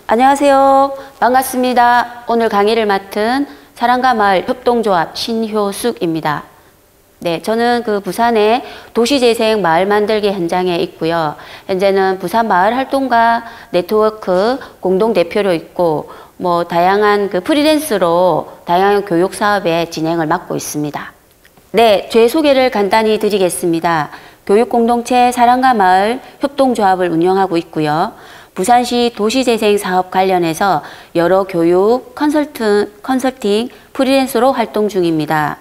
안녕하세요. 반갑습니다. 오늘 강의를 맡은 사랑과 마을 협동조합 신효숙입니다. 네, 저는 부산의 도시재생 마을 만들기 현장에 있고요. 현재는 부산 마을 활동가 네트워크 공동대표로 있고, 다양한 프리랜서로 다양한 교육 사업의 진행을 맡고 있습니다. 네, 제 소개를 간단히 드리겠습니다. 교육공동체 사랑과 마을 협동조합을 운영하고 있고요. 부산시 도시재생 사업 관련해서 여러 교육, 컨설팅, 프리랜서로 활동 중입니다.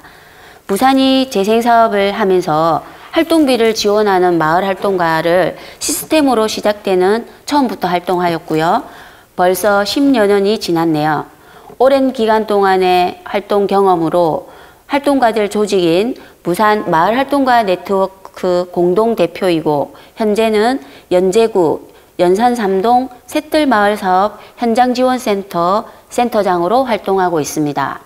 부산이 재생사업을 하면서 활동비를 지원하는 마을 활동가를 시스템으로 시작되는 처음부터 활동하였고요. 벌써 10여 년이 지났네요. 오랜 기간 동안의 활동 경험으로 활동가들 조직인 부산 마을활동가 네트워크 공동대표이고, 현재는 연제구 연산 3동 셋들마을사업 현장지원센터 센터장으로 활동하고 있습니다.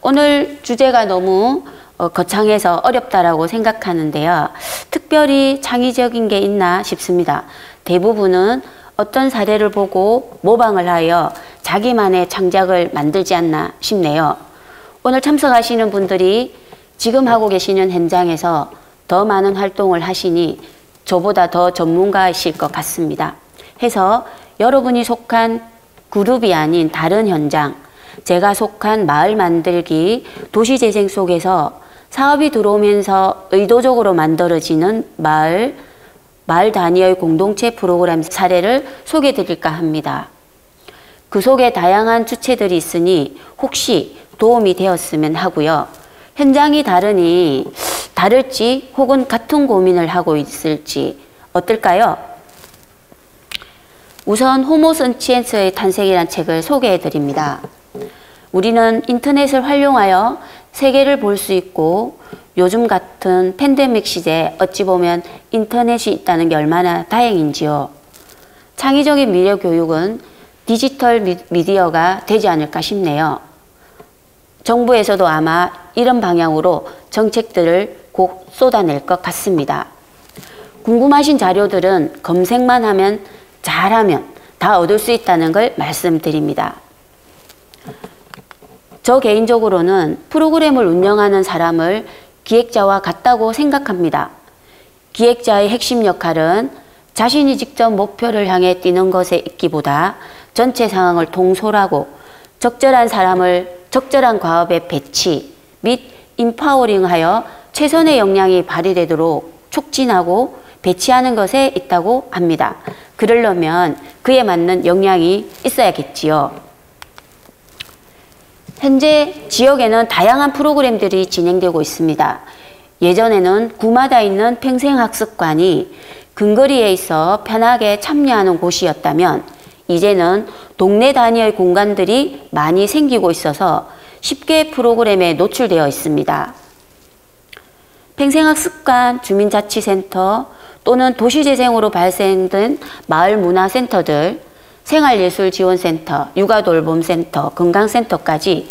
오늘 주제가 너무 거창해서 어렵다라고 생각하는데요. 특별히 창의적인 게 있나 싶습니다. 대부분은 어떤 사례를 보고 모방을 하여 자기만의 창작을 만들지 않나 싶네요. 오늘 참석하시는 분들이 지금 하고 계시는 현장에서 더 많은 활동을 하시니 저보다 더 전문가이실 것 같습니다. 해서 여러분이 속한 그룹이 아닌 다른 현장, 제가 속한 마을 만들기, 도시재생 속에서 사업이 들어오면서 의도적으로 만들어지는 마을 단위의 공동체 프로그램 사례를 소개해 드릴까 합니다. 그 속에 다양한 주체들이 있으니 혹시 도움이 되었으면 하고요. 현장이 다를지 혹은 같은 고민을 하고 있을지 어떨까요? 우선 호모 선치엔스의 탄생이란 책을 소개해 드립니다. 우리는 인터넷을 활용하여 세계를 볼 수 있고, 요즘 같은 팬데믹 시대에 어찌 보면 인터넷이 있다는 게 얼마나 다행인지요. 창의적인 미래 교육은 디지털 미디어가 되지 않을까 싶네요. 정부에서도 아마 이런 방향으로 정책들을 곧 쏟아낼 것 같습니다. 궁금하신 자료들은 검색만 하면, 잘하면 다 얻을 수 있다는 걸 말씀드립니다. 저 개인적으로는 프로그램을 운영하는 사람을 기획자와 같다고 생각합니다. 기획자의 핵심 역할은 자신이 직접 목표를 향해 뛰는 것에 있기보다 전체 상황을 통솔하고 적절한 사람을 적절한 과업에 배치 및 인파워링하여 최선의 역량이 발휘되도록 촉진하고 배치하는 것에 있다고 합니다. 그러려면 그에 맞는 역량이 있어야겠지요. 현재 지역에는 다양한 프로그램들이 진행되고 있습니다. 예전에는 구마다 있는 평생학습관이 근거리에 있어 편하게 참여하는 곳이었다면, 이제는 동네 단위의 공간들이 많이 생기고 있어서 쉽게 프로그램에 노출되어 있습니다. 평생학습관, 주민자치센터 또는 도시재생으로 발생된 마을문화센터들, 생활예술지원센터, 육아돌봄센터, 건강센터까지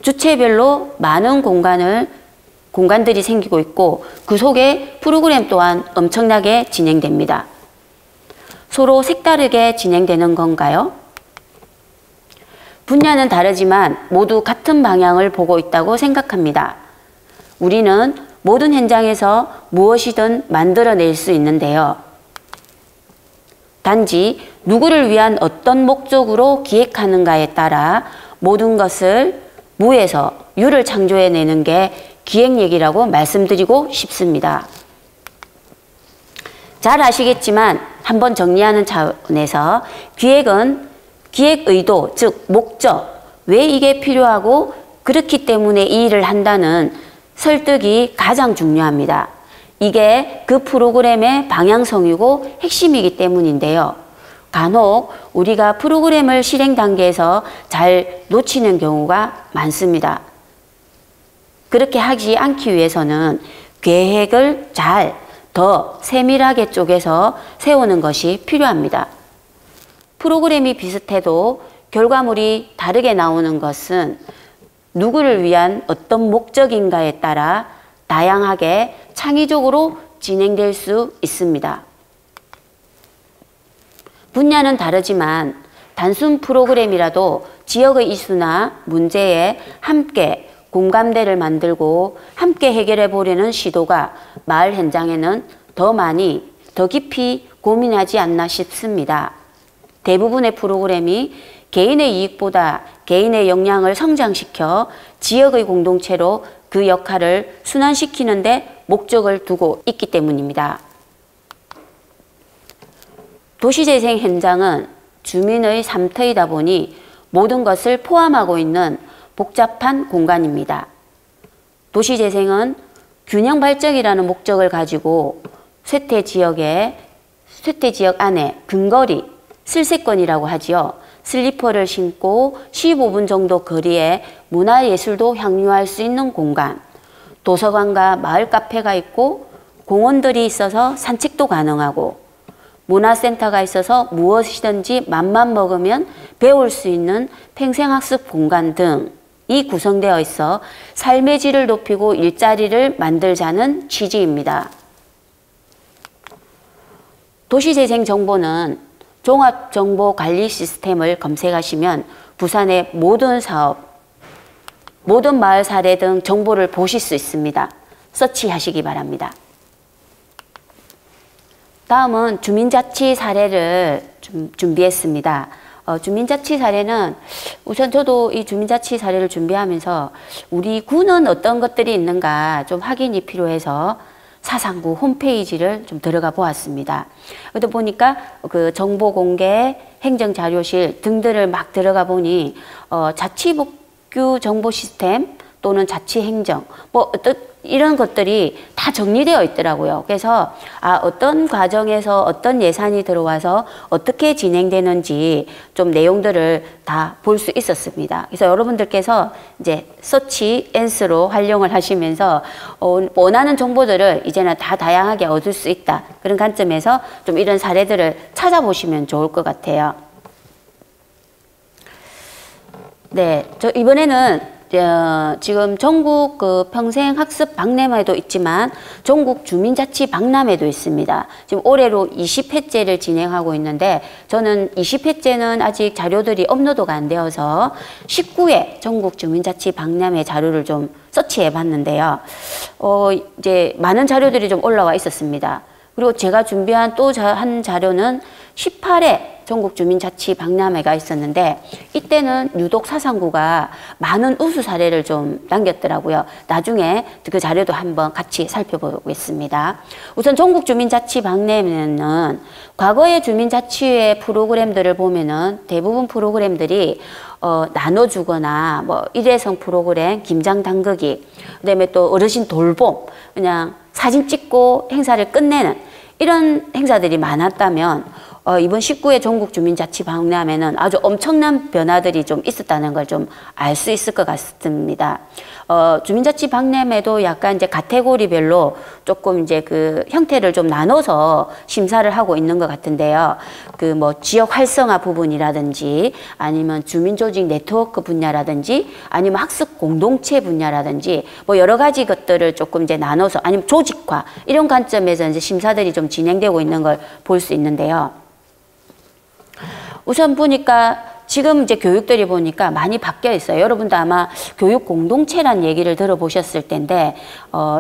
주체별로 많은 공간들이 생기고 있고, 그 속에 프로그램 또한 엄청나게 진행됩니다. 서로 색다르게 진행되는 건가요? 분야는 다르지만 모두 같은 방향을 보고 있다고 생각합니다. 우리는 모든 현장에서 무엇이든 만들어낼 수 있는데요. 단지 누구를 위한 어떤 목적으로 기획하는가에 따라 모든 것을 무에서 유를 창조해내는 게 기획력이라고 말씀드리고 싶습니다. 잘 아시겠지만 한번 정리하는 차원에서 기획은 기획 의도, 즉 목적, 왜 이게 필요하고 그렇기 때문에 이 일을 한다는 설득이 가장 중요합니다. 이게 그 프로그램의 방향성이고 핵심이기 때문인데요. 간혹 우리가 프로그램을 실행 단계에서 잘 놓치는 경우가 많습니다. 그렇게 하지 않기 위해서는 계획을 더 세밀하게 쪼개서 세우는 것이 필요합니다. 프로그램이 비슷해도 결과물이 다르게 나오는 것은 누구를 위한 어떤 목적인가에 따라 다양하게 창의적으로 진행될 수 있습니다. 분야는 다르지만 단순 프로그램이라도 지역의 이슈나 문제에 함께 공감대를 만들고 함께 해결해 보려는 시도가 마을 현장에는 더 많이, 더 깊이 고민하지 않나 싶습니다. 대부분의 프로그램이 개인의 이익보다 개인의 역량을 성장시켜 지역의 공동체로 그 역할을 순환시키는 데 목적을 두고 있기 때문입니다. 도시재생 현장은 주민의 삶터이다 보니 모든 것을 포함하고 있는 복잡한 공간입니다. 도시재생은 균형발전이라는 목적을 가지고 쇠퇴 지역 안에 근거리, 슬세권이라고 하지요. 슬리퍼를 신고 15분 정도 거리에 문화예술도 향유할 수 있는 공간, 도서관과 마을 카페가 있고 공원들이 있어서 산책도 가능하고 문화센터가 있어서 무엇이든지 맘만 먹으면 배울 수 있는 팽생학습 공간 등이 구성되어 있어 삶의 질을 높이고 일자리를 만들자는 취지입니다. 도시재생 정보는 종합정보관리 시스템을 검색하시면 부산의 모든 사업, 모든 마을 사례 등 정보를 보실 수 있습니다. 서치하시기 바랍니다. 다음은 주민자치 사례를 준비했습니다. 주민자치 사례는 우선 저도 이 주민자치 사례를 준비하면서 우리 구는 어떤 것들이 있는가 좀 확인이 필요해서 사상구 홈페이지를 좀 들어가 보았습니다. 그러다 보니까 그 정보공개, 행정자료실 등들을 막 들어가 보니 자치복규 정보 시스템 또는 자치행정 뭐 이런 것들이 다 정리되어 있더라고요. 그래서 어떤 과정에서 어떤 예산이 들어와서 어떻게 진행되는지 좀 내용들을 다 볼 수 있었습니다. 그래서 여러분들께서 이제 서치 앤스로 활용을 하시면서 원하는 정보들을 이제는 다 다양하게 얻을 수 있다. 그런 관점에서 좀 이런 사례들을 찾아보시면 좋을 것 같아요. 네, 저 이번에는 지금 전국 그 평생학습 박람회도 있지만 전국 주민자치 박람회도 있습니다. 지금 올해로 20회째를 진행하고 있는데 저는 20회째는 아직 자료들이 업로드가 안 되어서 19회 전국 주민자치 박람회 자료를 좀 서치해 봤는데요. 이제 많은 자료들이 좀 올라와 있었습니다. 그리고 제가 준비한 또 한 자료는 18회 전국 주민자치 박람회가 있었는데 이때는 유독 사상구가 많은 우수 사례를 좀 남겼더라고요. 나중에 그 자료도 한번 같이 살펴보겠습니다. 우선 전국 주민자치 박람회는 과거의 주민자치회 프로그램들을 보면은 대부분 프로그램들이 나눠주거나 뭐 일회성 프로그램, 김장 담그기, 그다음에 또 어르신 돌봄, 그냥 사진 찍고 행사를 끝내는 이런 행사들이 많았다면 이번 19회 전국 주민자치 박람회는 아주 엄청난 변화들이 좀 있었다는 걸 좀 알 수 있을 것 같습니다. 주민자치 박람회도 약간 이제 카테고리별로 조금 이제 그 형태를 좀 나눠서 심사를 하고 있는 것 같은데요. 그 뭐 지역 활성화 부분이라든지 아니면 주민조직 네트워크 분야라든지 아니면 학습 공동체 분야라든지 뭐 여러 가지 것들을 조금 이제 나눠서 아니면 조직화 이런 관점에서 이제 심사들이 좀 진행되고 있는 걸 볼 수 있는데요. 우선 보니까 지금 이제 교육들이 보니까 많이 바뀌어 있어요. 여러분도 아마 교육 공동체란 얘기를 들어보셨을 텐데,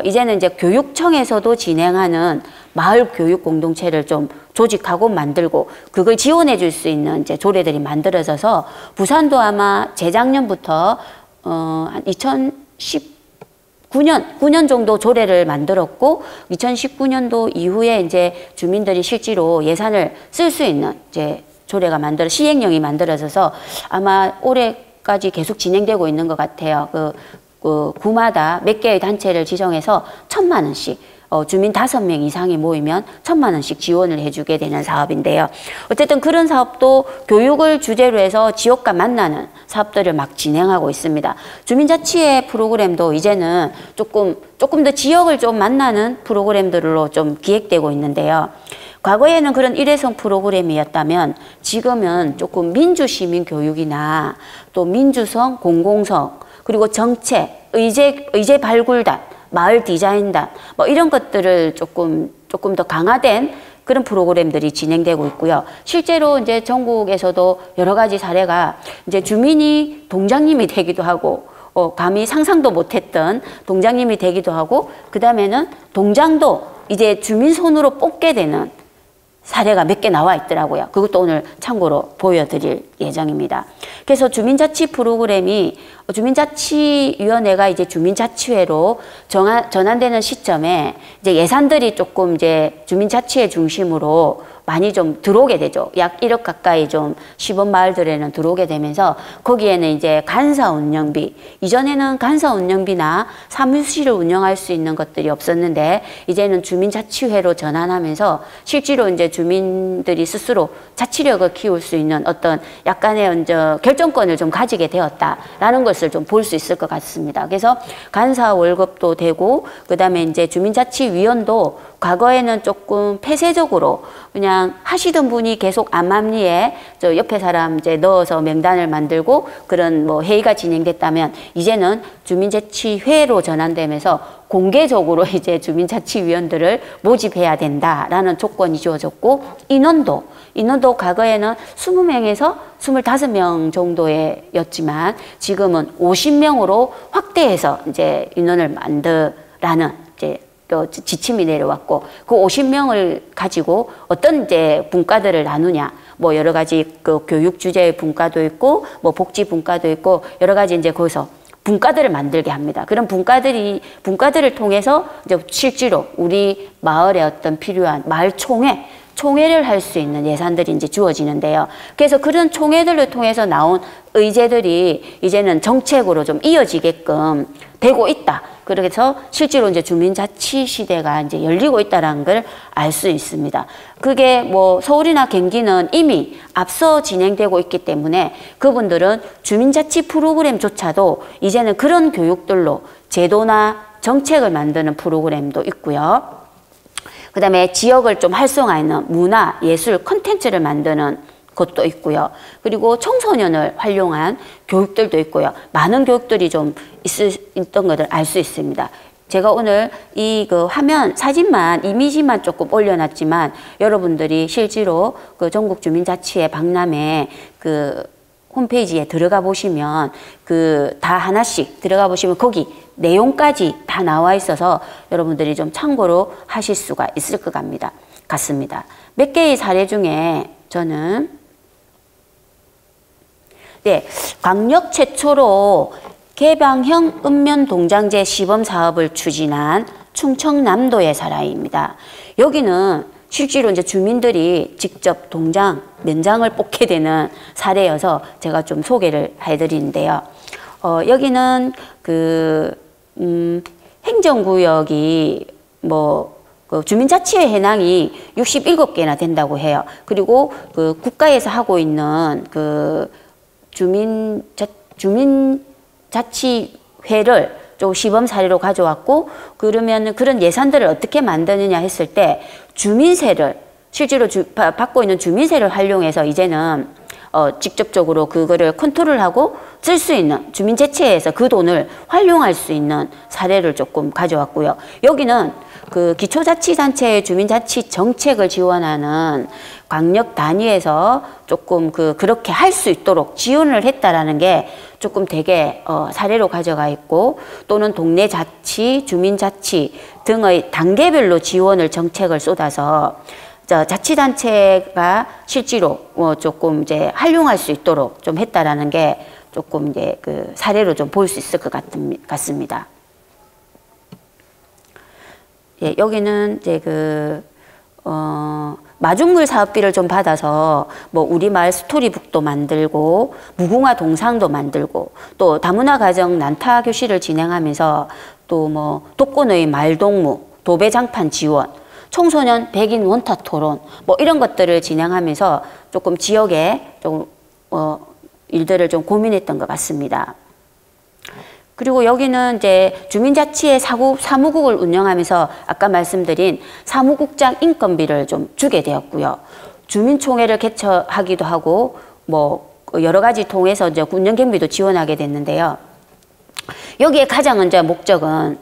이제는 이제 교육청에서도 진행하는 마을 교육 공동체를 좀 조직하고 만들고 그걸 지원해 줄 수 있는 이제 조례들이 만들어져서 부산도 아마 재작년부터 한 9년 정도 조례를 만들었고 2019년도 이후에 이제 주민들이 실제로 예산을 쓸 수 있는 이제 조례가 시행령이 만들어져서 아마 올해까지 계속 진행되고 있는 것 같아요. 그 구마다 몇 개의 단체를 지정해서 1,000만 원씩 주민 5명 이상이 모이면 1,000만 원씩 지원을 해주게 되는 사업인데요. 어쨌든 그런 사업도 교육을 주제로 해서 지역과 만나는 사업들을 막 진행하고 있습니다. 주민자치회 프로그램도 이제는 조금 더 지역을 좀 만나는 프로그램들로 좀 기획되고 있는데요. 과거에는 그런 일회성 프로그램이었다면 지금은 조금 민주시민 교육이나 또 민주성, 공공성, 그리고 정책, 의제 발굴단, 마을 디자인단 뭐 이런 것들을 조금 더 강화된 그런 프로그램들이 진행되고 있고요. 실제로 이제 전국에서도 여러 가지 사례가 이제 주민이 동장님이 되기도 하고 감히 상상도 못했던 동장님이 되기도 하고 그 다음에는 동장도 이제 주민 손으로 뽑게 되는 사례가 몇 개 나와 있더라고요. 그것도 오늘 참고로 보여드릴 예정입니다. 그래서 주민자치 프로그램이 주민자치위원회가 이제 주민자치회로 전환되는 시점에 이제 예산들이 조금 이제 주민자치회 중심으로 많이 좀 들어오게 되죠. 약 1억 가까이 좀 시범 마을들에는 들어오게 되면서 거기에는 이제 간사 운영비, 이전에는 간사 운영비나 사무실을 운영할 수 있는 것들이 없었는데 이제는 주민자치회로 전환하면서 실제로 이제 주민들이 스스로 자치력을 키울 수 있는 어떤 약간의 이제 결정권을 좀 가지게 되었다라는 것을 좀 볼 수 있을 것 같습니다. 그래서 간사 월급도 되고 그다음에 이제 주민자치위원도 과거에는 조금 폐쇄적으로 그냥 하시던 분이 계속 암암리에 저 옆에 사람 이제 넣어서 명단을 만들고 그런 뭐 회의가 진행됐다면 이제는 주민자치회로 전환되면서 공개적으로 이제 주민자치위원들을 모집해야 된다라는 조건이 주어졌고 인원도 과거에는 20명에서 25명 정도였지만 지금은 50명으로 확대해서 이제 인원을 만들라는 이제 또 지침이 내려왔고 그 50명을 가지고 어떤 이제 분과들을 나누냐 뭐 여러 가지 그 교육 주제의 분과도 있고 뭐 복지 분과도 있고 여러 가지 이제 거기서 분과들을 만들게 합니다. 그런 분과들을 통해서 이제 실제로 우리 마을에 어떤 필요한 마을 총회를 할 수 있는 예산들이 이제 주어지는데요. 그래서 그런 총회들을 통해서 나온 의제들이 이제는 정책으로 좀 이어지게끔 되고 있다. 그래서 실제로 이제 주민자치 시대가 이제 열리고 있다는 걸 알 수 있습니다. 그게 뭐 서울이나 경기는 이미 앞서 진행되고 있기 때문에 그분들은 주민자치 프로그램조차도 이제는 그런 교육들로 제도나 정책을 만드는 프로그램도 있고요. 그 다음에 지역을 좀 활성화하는 문화, 예술, 콘텐츠를 만드는 것도 있고요. 그리고 청소년을 활용한 교육들도 있고요. 많은 교육들이 좀 있던 것을 알 수 있습니다. 제가 오늘 이 그 화면, 사진만, 이미지만 조금 올려놨지만 여러분들이 실제로 그 전국주민자치회 박람회 그 홈페이지에 들어가 보시면 그 다 하나씩 들어가 보시면 거기 내용까지 다 나와 있어서 여러분들이 좀 참고로 하실 수가 있을 것 같습니다. 몇 개의 사례 중에 저는 광역 최초로 개방형 읍면 동장제 시범 사업을 추진한 충청남도의 사례입니다. 여기는 실제로 이제 주민들이 직접 동장, 면장을 뽑게 되는 사례여서 제가 좀 소개를 해드리는데요. 여기는 행정구역이 그 주민자치회 해당이 67개나 된다고 해요. 그리고 그 국가에서 하고 있는 그 주민자치회를 좀 시범 사례로 가져왔고 그러면 그런 예산들을 어떻게 만드느냐 했을 때 주민세를 실제로 받고 있는 주민세를 활용해서 이제는 직접적으로 그거를 컨트롤하고 쓸 수 있는 주민자치회에서 그 돈을 활용할 수 있는 사례를 조금 가져왔고요. 여기는 그 기초자치단체의 주민자치 정책을 지원하는 광역 단위에서 조금 그렇게 할 수 있도록 지원을 했다라는 게 조금 되게 사례로 가져가 있고 또는 동네 자치, 주민자치 등의 단계별로 지원을 정책을 쏟아서 자치단체가 실제로 조금 이제 활용할 수 있도록 좀 했다라는 게 조금 이제 그 사례로 좀 볼 수 있을 것 같습니다. 예, 여기는 이제 마중물 사업비를 좀 받아서 뭐 우리 마을 스토리북도 만들고 무궁화 동상도 만들고 또 다문화 가정 난타 교실을 진행하면서 또 뭐 독거노인 말동무, 도배장판 지원, 청소년 백인 원타 토론 뭐 이런 것들을 진행하면서 조금 지역에 좀 일들을 좀 고민했던 것 같습니다. 그리고 여기는 이제 주민자치회 사무국을 운영하면서 아까 말씀드린 사무국장 인건비를 좀 주게 되었고요. 주민총회를 개최하기도 하고 뭐 여러 가지 통해서 이제 운영 경비도 지원하게 됐는데요. 여기에 가장 먼저 목적은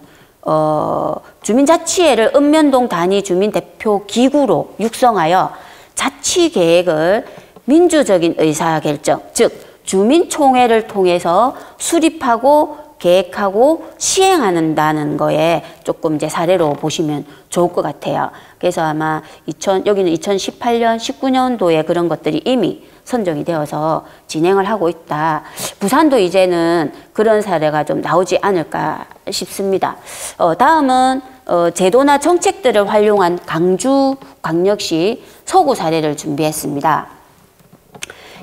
주민자치회를 읍면동 단위 주민대표 기구로 육성하여 자치계획을 민주적인 의사결정, 즉 주민총회를 통해서 수립하고 계획하고 시행한다는 거에 조금 이제 사례로 보시면 좋을 것 같아요. 그래서 아마 여기는 2018년, 19년도에 그런 것들이 이미 선정이 되어서 진행을 하고 있다. 부산도 이제는 그런 사례가 좀 나오지 않을까 싶습니다. 다음은 제도나 정책들을 활용한 광주광역시 서구 사례를 준비했습니다.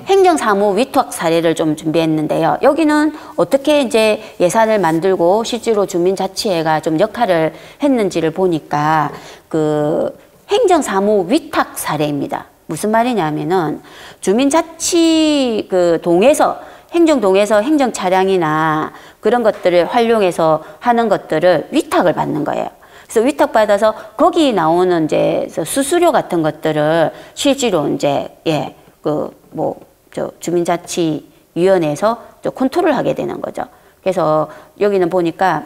행정사무 위탁 사례를 좀 준비했는데요. 여기는 어떻게 이제 예산을 만들고 실제로 주민자치회가 좀 역할을 했는지를 보니까 그 행정사무 위탁 사례입니다. 무슨 말이냐면은 주민자치 그 동에서 행정동에서 행정 차량이나 그런 것들을 활용해서 하는 것들을 위탁을 받는 거예요. 그래서 위탁받아서 거기 나오는 이제 수수료 같은 것들을 실제로 이제 주민자치위원회에서 컨트롤하게 되는 거죠. 그래서 여기는 보니까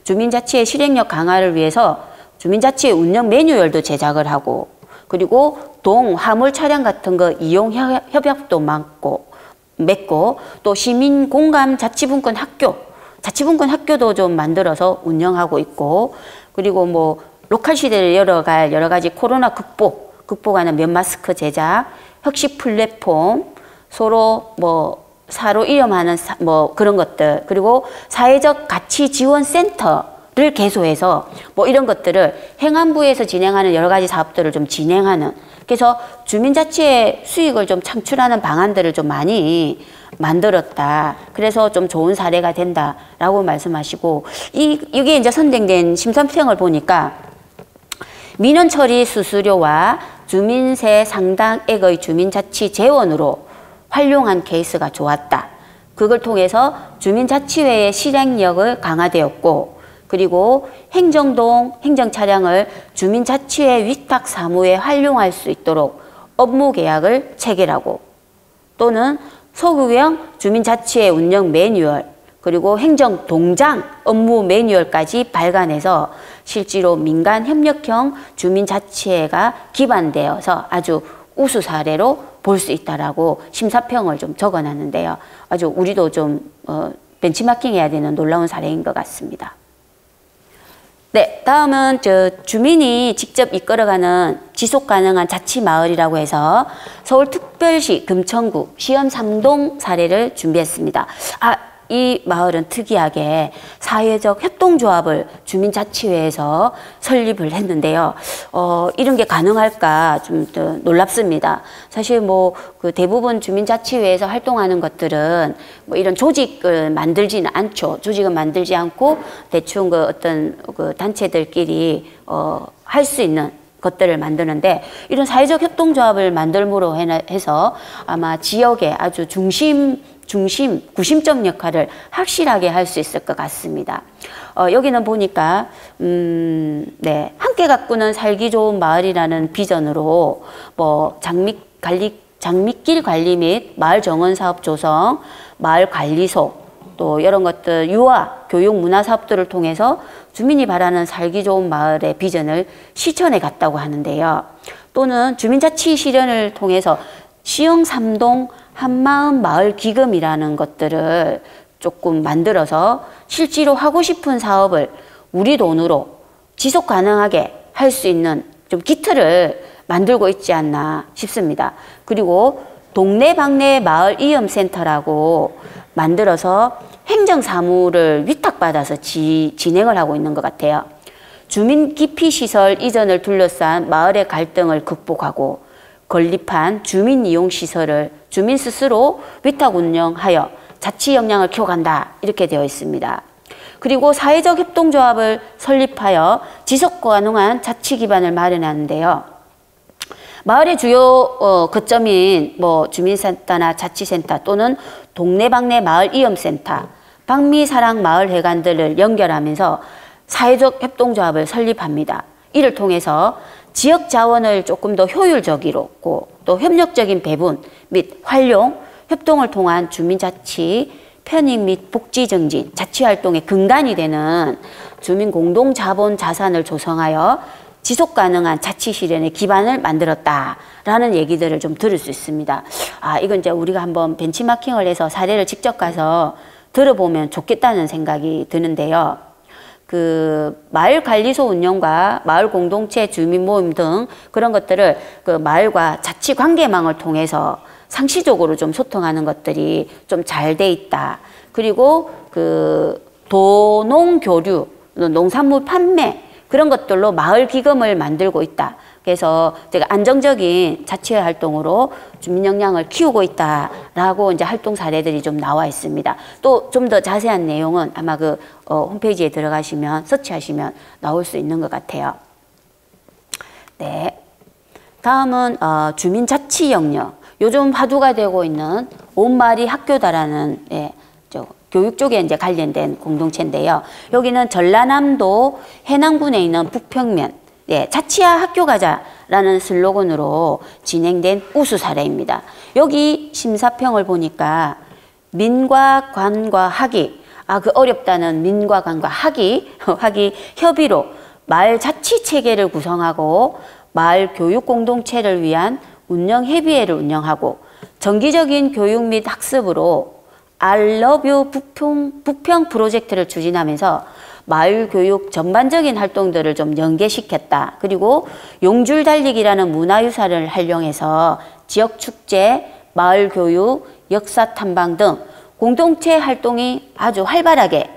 주민자치의 실행력 강화를 위해서 주민자치의 운영 매뉴얼도 제작을 하고, 그리고 화물 차량 같은 거 이용 협약도 맺고, 또 시민 공감 자치분권 학교도 좀 만들어서 운영하고 있고, 그리고 뭐 로컬 시대를 열어갈 여러 가지 코로나 극복하는 면마스크 제작, 혁신 플랫폼, 서로 사로 이념하는 그런 것들, 그리고 사회적 가치 지원 센터를 개소해서 이런 것들을 행안부에서 진행하는 여러 가지 사업들을 좀 진행하는, 그래서 주민자치의 수익을 좀 창출하는 방안들을 좀 많이 만들었다. 그래서 좀 좋은 사례가 된다라고 말씀하시고, 이게 이제 선정된 심사평을 보니까 민원 처리 수수료와 주민세 상당액의 주민자치 재원으로 활용한 케이스가 좋았다. 그걸 통해서 주민자치회의 실행력을 강화되었고, 그리고 행정동 행정차량을 주민자치회 위탁 사무에 활용할 수 있도록 업무 계약을 체결하고, 또는 소규형 주민자치회 운영 매뉴얼, 그리고 행정동장 업무 매뉴얼까지 발간해서 실제로 민간협력형 주민자치회가 기반되어서 아주 우수 사례로 볼 수 있다라고 심사평을 좀 적어놨는데요. 아주 우리도 좀 벤치마킹해야 되는 놀라운 사례인 것 같습니다. 네, 다음은 주민이 직접 이끌어가는 지속가능한 자치마을이라고 해서 서울특별시 금천구 시험 3동 사례를 준비했습니다. 이 마을은 특이하게 사회적 협동조합을 주민자치회에서 설립을 했는데요. 이런 게 가능할까 좀 놀랍습니다. 사실 그 대부분 주민자치회에서 활동하는 것들은 이런 조직을 만들지는 않죠. 조직을 만들지 않고 대충 어떤 단체들끼리 할 수 있는 것들을 만드는데, 이런 사회적 협동조합을 만들므로 해서 아마 지역의 아주 구심점 역할을 확실하게 할 수 있을 것 같습니다. 여기는 보니까 함께 가꾸는 살기 좋은 마을이라는 비전으로 장밋길 관리 및 마을 정원 사업 조성, 마을 관리소, 또 이런 것들 유아, 교육, 문화 사업들을 통해서 주민이 바라는 살기 좋은 마을의 비전을 실천해 갔다고 하는데요. 또는 주민자치 실현을 통해서 시흥 3동 한마음 마을 기금이라는 것들을 조금 만들어서 실제로 하고 싶은 사업을 우리 돈으로 지속 가능하게 할 수 있는 좀 기틀을 만들고 있지 않나 싶습니다. 그리고 동네방네 마을 이음센터라고 만들어서 행정사무를 위탁받아서 진행을 하고 있는 것 같아요. 주민 기피시설 이전을 둘러싼 마을의 갈등을 극복하고 건립한 주민 이용 시설을 주민 스스로 위탁 운영하여 자치 역량을 키워간다, 이렇게 되어 있습니다. 그리고 사회적 협동조합을 설립하여 지속 가능한 자치 기반을 마련하는데요. 마을의 주요 거점인 주민센터나 자치센터 또는 동네방네 마을 이음센터, 방미사랑 마을회관들을 연결하면서 사회적 협동조합을 설립합니다. 이를 통해서 지역 자원을 조금 더 효율적이로 또 협력적인 배분 및 활용, 협동을 통한 주민자치 편입 및 복지 증진, 자치 활동의 근간이 되는 주민 공동 자본 자산을 조성하여 지속 가능한 자치 실현의 기반을 만들었다라는 얘기들을 좀 들을 수 있습니다. 아, 이건 이제 우리가 한번 벤치마킹을 해서 사례를 직접 가서 들어보면 좋겠다는 생각이 드는데요. 그 마을 관리소 운영과 마을 공동체 주민 모임 등 그런 것들을 그 마을과 자치 관계망을 통해서 상시적으로 좀 소통하는 것들이 좀 잘 돼 있다. 그리고 그 도농 교류, 농산물 판매 그런 것들로 마을 기금을 만들고 있다. 그래서 제가 안정적인 자치 활동으로 주민 역량을 키우고 있다라고 이제 활동 사례들이 좀 나와 있습니다. 또 좀 더 자세한 내용은 아마 그 홈페이지에 들어가시면 서치하시면 나올 수 있는 것 같아요. 네. 다음은 주민 자치 영역. 요즘 화두가 되고 있는 온 마을이 학교다라는 교육 쪽에 이제 관련된 공동체인데요. 여기는 전라남도 해남군에 있는 북평면 자치야 학교 가자라는 슬로건으로 진행된 우수 사례입니다. 여기 심사평을 보니까 민과 관과 학이 그 어렵다는 민과 관과 학이 협의로 마을 자치 체계를 구성하고 마을 교육 공동체를 위한 운영 협의회를 운영하고 정기적인 교육 및 학습으로 I love you 부평 프로젝트를 추진하면서 마을 교육 전반적인 활동들을 좀 연계시켰다. 그리고 용줄 달리기라는 문화유산을 활용해서 지역 축제, 마을 교육, 역사 탐방 등 공동체 활동이 아주 활발하게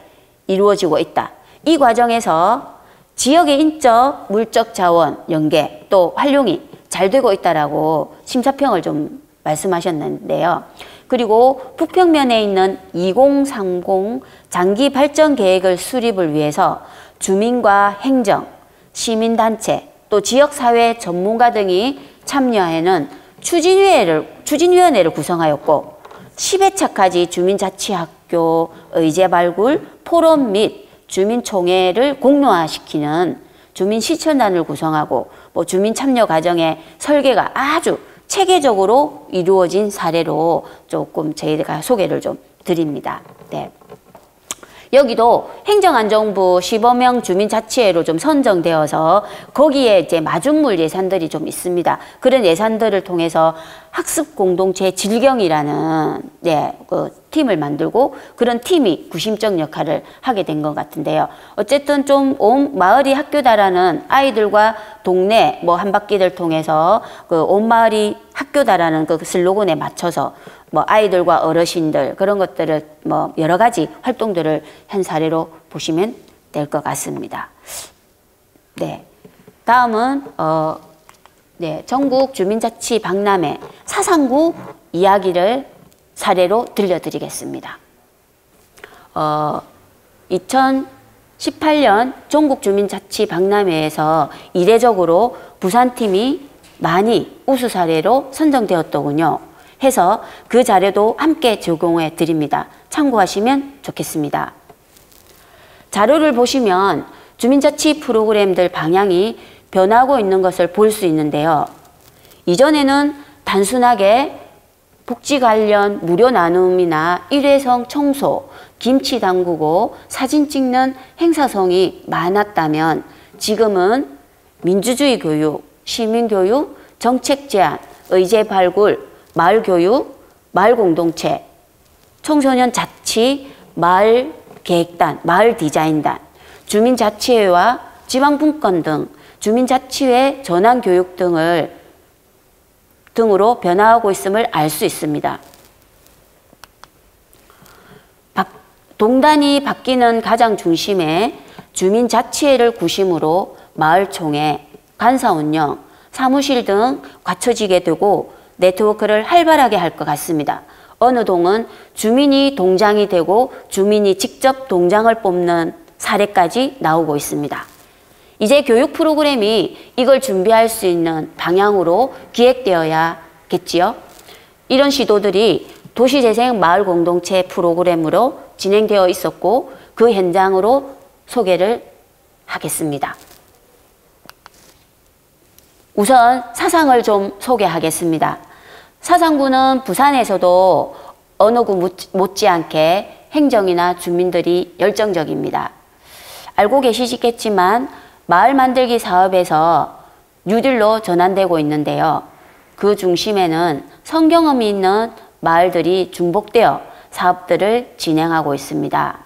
이루어지고 있다. 이 과정에서 지역의 인적, 물적 자원 연계 또 활용이 잘 되고 있다라고 심사평을 좀 말씀하셨는데요. 그리고 북평면에 있는 2030 장기 발전 계획을 수립을 위해서 주민과 행정, 시민단체, 또 지역사회 전문가 등이 참여하는 추진위원회를 구성하였고 10회차까지 주민자치학교 의제 발굴, 포럼 및 주민총회를 공론화시키는 주민실천단을 구성하고 주민 참여 과정의 설계가 아주 체계적으로 이루어진 사례로 조금 저희가 소개를 좀 드립니다. 네. 여기도 행정안전부 시범형 주민자치회로 좀 선정되어서 거기에 이제 마중물 예산들이 좀 있습니다. 그런 예산들을 통해서 학습 공동체 질경이라는 그 팀을 만들고 그런 팀이 구심적 역할을 하게 된 것 같은데요. 어쨌든 좀 온 마을이 학교다라는 아이들과 동네 한 바퀴를 통해서 그 온 마을이 학교다라는 그 슬로건에 맞춰서 아이들과 어르신들 그런 것들을 여러 가지 활동들을 한 사례로 보시면 될 것 같습니다. 네. 다음은 전국 주민자치 박람회 사상구 이야기를 사례로 들려드리겠습니다. 2018년 전국 주민자치 박람회에서 이례적으로 부산팀이 많이 우수 사례로 선정되었더군요. 해서 그 자료도 함께 제공해 드립니다. 참고하시면 좋겠습니다. 자료를 보시면 주민자치 프로그램들 방향이 변하고 있는 것을 볼 수 있는데요. 이전에는 단순하게 복지 관련 무료 나눔이나 일회성 청소, 김치 담그고 사진 찍는 행사성이 많았다면 지금은 민주주의 교육, 시민교육, 정책 제안, 의제 발굴, 마을 교육, 마을 공동체, 청소년 자치, 마을 계획단, 마을 디자인단, 주민자치회와 지방분권 등 주민자치회 전환교육 등으로 변화하고 있음을 알 수 있습니다. 동단이 바뀌는 가장 중심에 주민자치회를 구심으로 마을총회, 간사운영, 사무실 등 갖춰지게 되고 네트워크를 활발하게 할 것 같습니다. 어느 동은 주민이 동장이 되고 주민이 직접 동장을 뽑는 사례까지 나오고 있습니다. 이제 교육 프로그램이 이걸 준비할 수 있는 방향으로 기획되어야겠지요. 이런 시도들이 도시재생 마을공동체 프로그램으로 진행되어 있었고 그 현장으로 소개를 하겠습니다. 우선 사상을 좀 소개하겠습니다. 사상구는 부산에서도 어느 구 못지않게 행정이나 주민들이 열정적입니다. 알고 계시겠지만 마을 만들기 사업에서 뉴딜로 전환되고 있는데요. 그 중심에는 성경험이 있는 마을들이 중복되어 사업들을 진행하고 있습니다.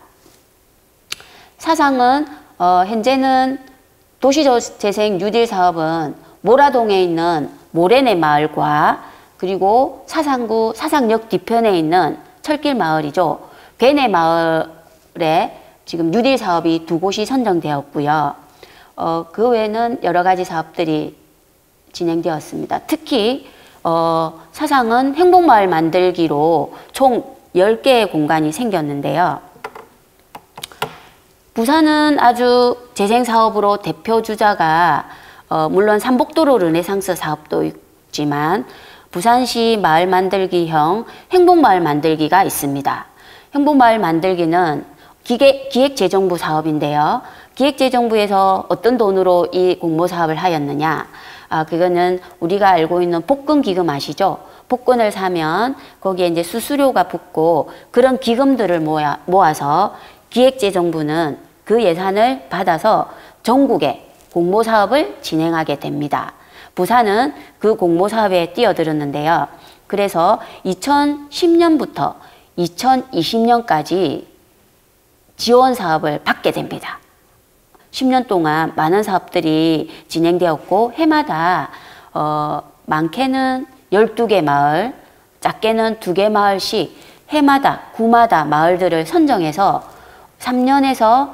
사상은 현재는 도시재생 뉴딜 사업은 모라동에 있는 모래내 마을과 그리고 사상구 사상역 뒤편에 있는 철길 마을이죠. 괴내 마을에 지금 뉴딜 사업이 두 곳이 선정되었고요. 그 외에는 여러 가지 사업들이 진행되었습니다. 특히 사상은 행복마을 만들기로 총 10개의 공간이 생겼는데요. 부산은 아주 재생사업으로 대표 주자가 물론 삼복도로 르네상스 사업도 있지만 부산시 마을 만들기형 행복마을 만들기가 있습니다. 행복마을 만들기는 기획재정부 사업인데요. 기획재정부에서 어떤 돈으로 이 공모사업을 하였느냐? 그거는 우리가 알고 있는 복근기금 아시죠? 복근을 사면 거기에 이제 수수료가 붙고 그런 기금들을 모아서 기획재정부는 그 예산을 받아서 전국에 공모사업을 진행하게 됩니다. 부산은 그 공모사업에 뛰어들었는데요. 그래서 2010년부터 2020년까지 지원 사업을 받게 됩니다. 10년 동안 많은 사업들이 진행되었고 해마다 많게는 12개 마을, 작게는 2개 마을씩 해마다 구마다 마을들을 선정해서 3년에서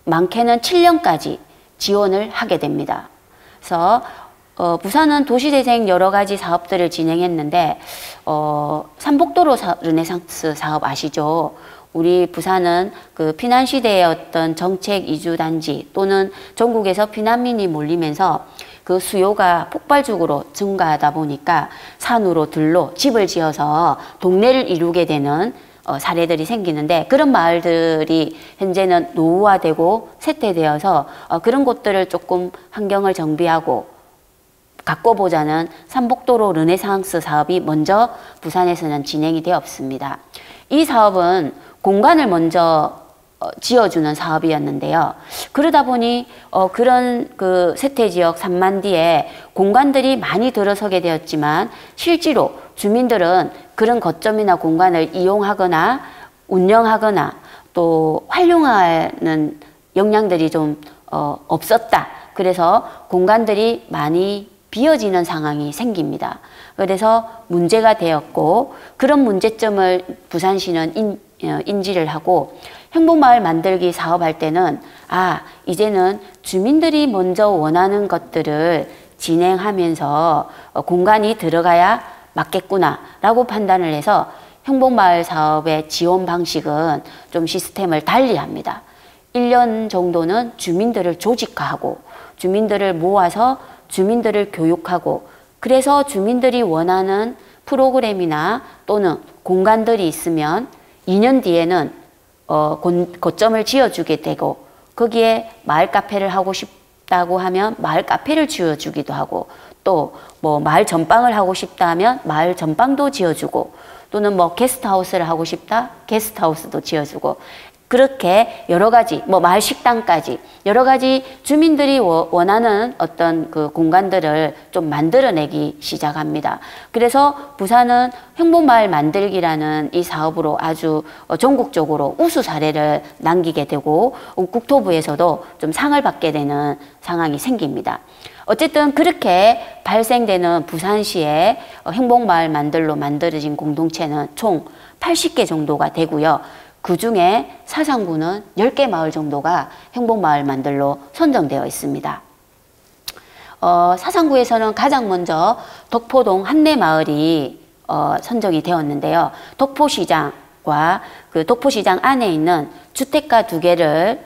많게는 7년까지 지원을 하게 됩니다. 그래서 부산은 도시재생 여러 가지 사업들을 진행했는데 삼복도로 르네상스 사업 아시죠? 우리 부산은 그 피난 시대의 어떤 정책 이주 단지 또는 전국에서 피난민이 몰리면서 그 수요가 폭발적으로 증가하다 보니까 산으로 들로 집을 지어서 동네를 이루게 되는 사례들이 생기는데 그런 마을들이 현재는 노후화되고 쇠퇴되어서 그런 곳들을 조금 환경을 정비하고 가꿔보자는 삼복도로 르네상스 사업이 먼저 부산에서는 진행이 되었습니다. 이 사업은 공간을 먼저 지어주는 사업이었는데요. 그러다 보니 그런 그 쇠퇴지역 산만디에 공간들이 많이 들어서게 되었지만 실제로 주민들은 그런 거점이나 공간을 이용하거나 운영하거나 또 활용하는 역량들이 좀 없었다. 그래서 공간들이 많이 비어지는 상황이 생깁니다. 그래서 문제가 되었고 그런 문제점을 부산시는 인지를 하고 행복마을 만들기 사업할 때는 이제는 주민들이 먼저 원하는 것들을 진행하면서 공간이 들어가야 맞겠구나 라고 판단을 해서 행복마을 사업의 지원 방식은 좀 시스템을 달리 합니다. 1년 정도는 주민들을 조직화하고 주민들을 모아서 주민들을 교육하고 그래서 주민들이 원하는 프로그램이나 또는 공간들이 있으면 2년 뒤에는 거점을 지어주게 되고 거기에 마을 카페를 하고 싶다고 하면 마을 카페를 지어주기도 하고 또 뭐 마을 전방을 하고 싶다 하면 마을 전방도 지어주고 또는 뭐 게스트하우스를 하고 싶다 게스트하우스도 지어주고 그렇게 여러 가지 뭐 마을 식당까지 여러 가지 주민들이 원하는 어떤 그 공간들을 좀 만들어내기 시작합니다. 그래서 부산은 행복마을 만들기라는 이 사업으로 아주 전국적으로 우수 사례를 남기게 되고 국토부에서도 좀 상을 받게 되는 상황이 생깁니다. 어쨌든 그렇게 발생되는 부산시의 행복마을 만들로 만들어진 공동체는 총 80개 정도가 되고요. 그 중에 사상구는 10개 마을 정도가 행복마을 만들로 선정되어 있습니다. 사상구에서는 가장 먼저 덕포동 한내마을이 선정이 되었는데요. 덕포시장과 그 덕포시장 안에 있는 주택가 2개를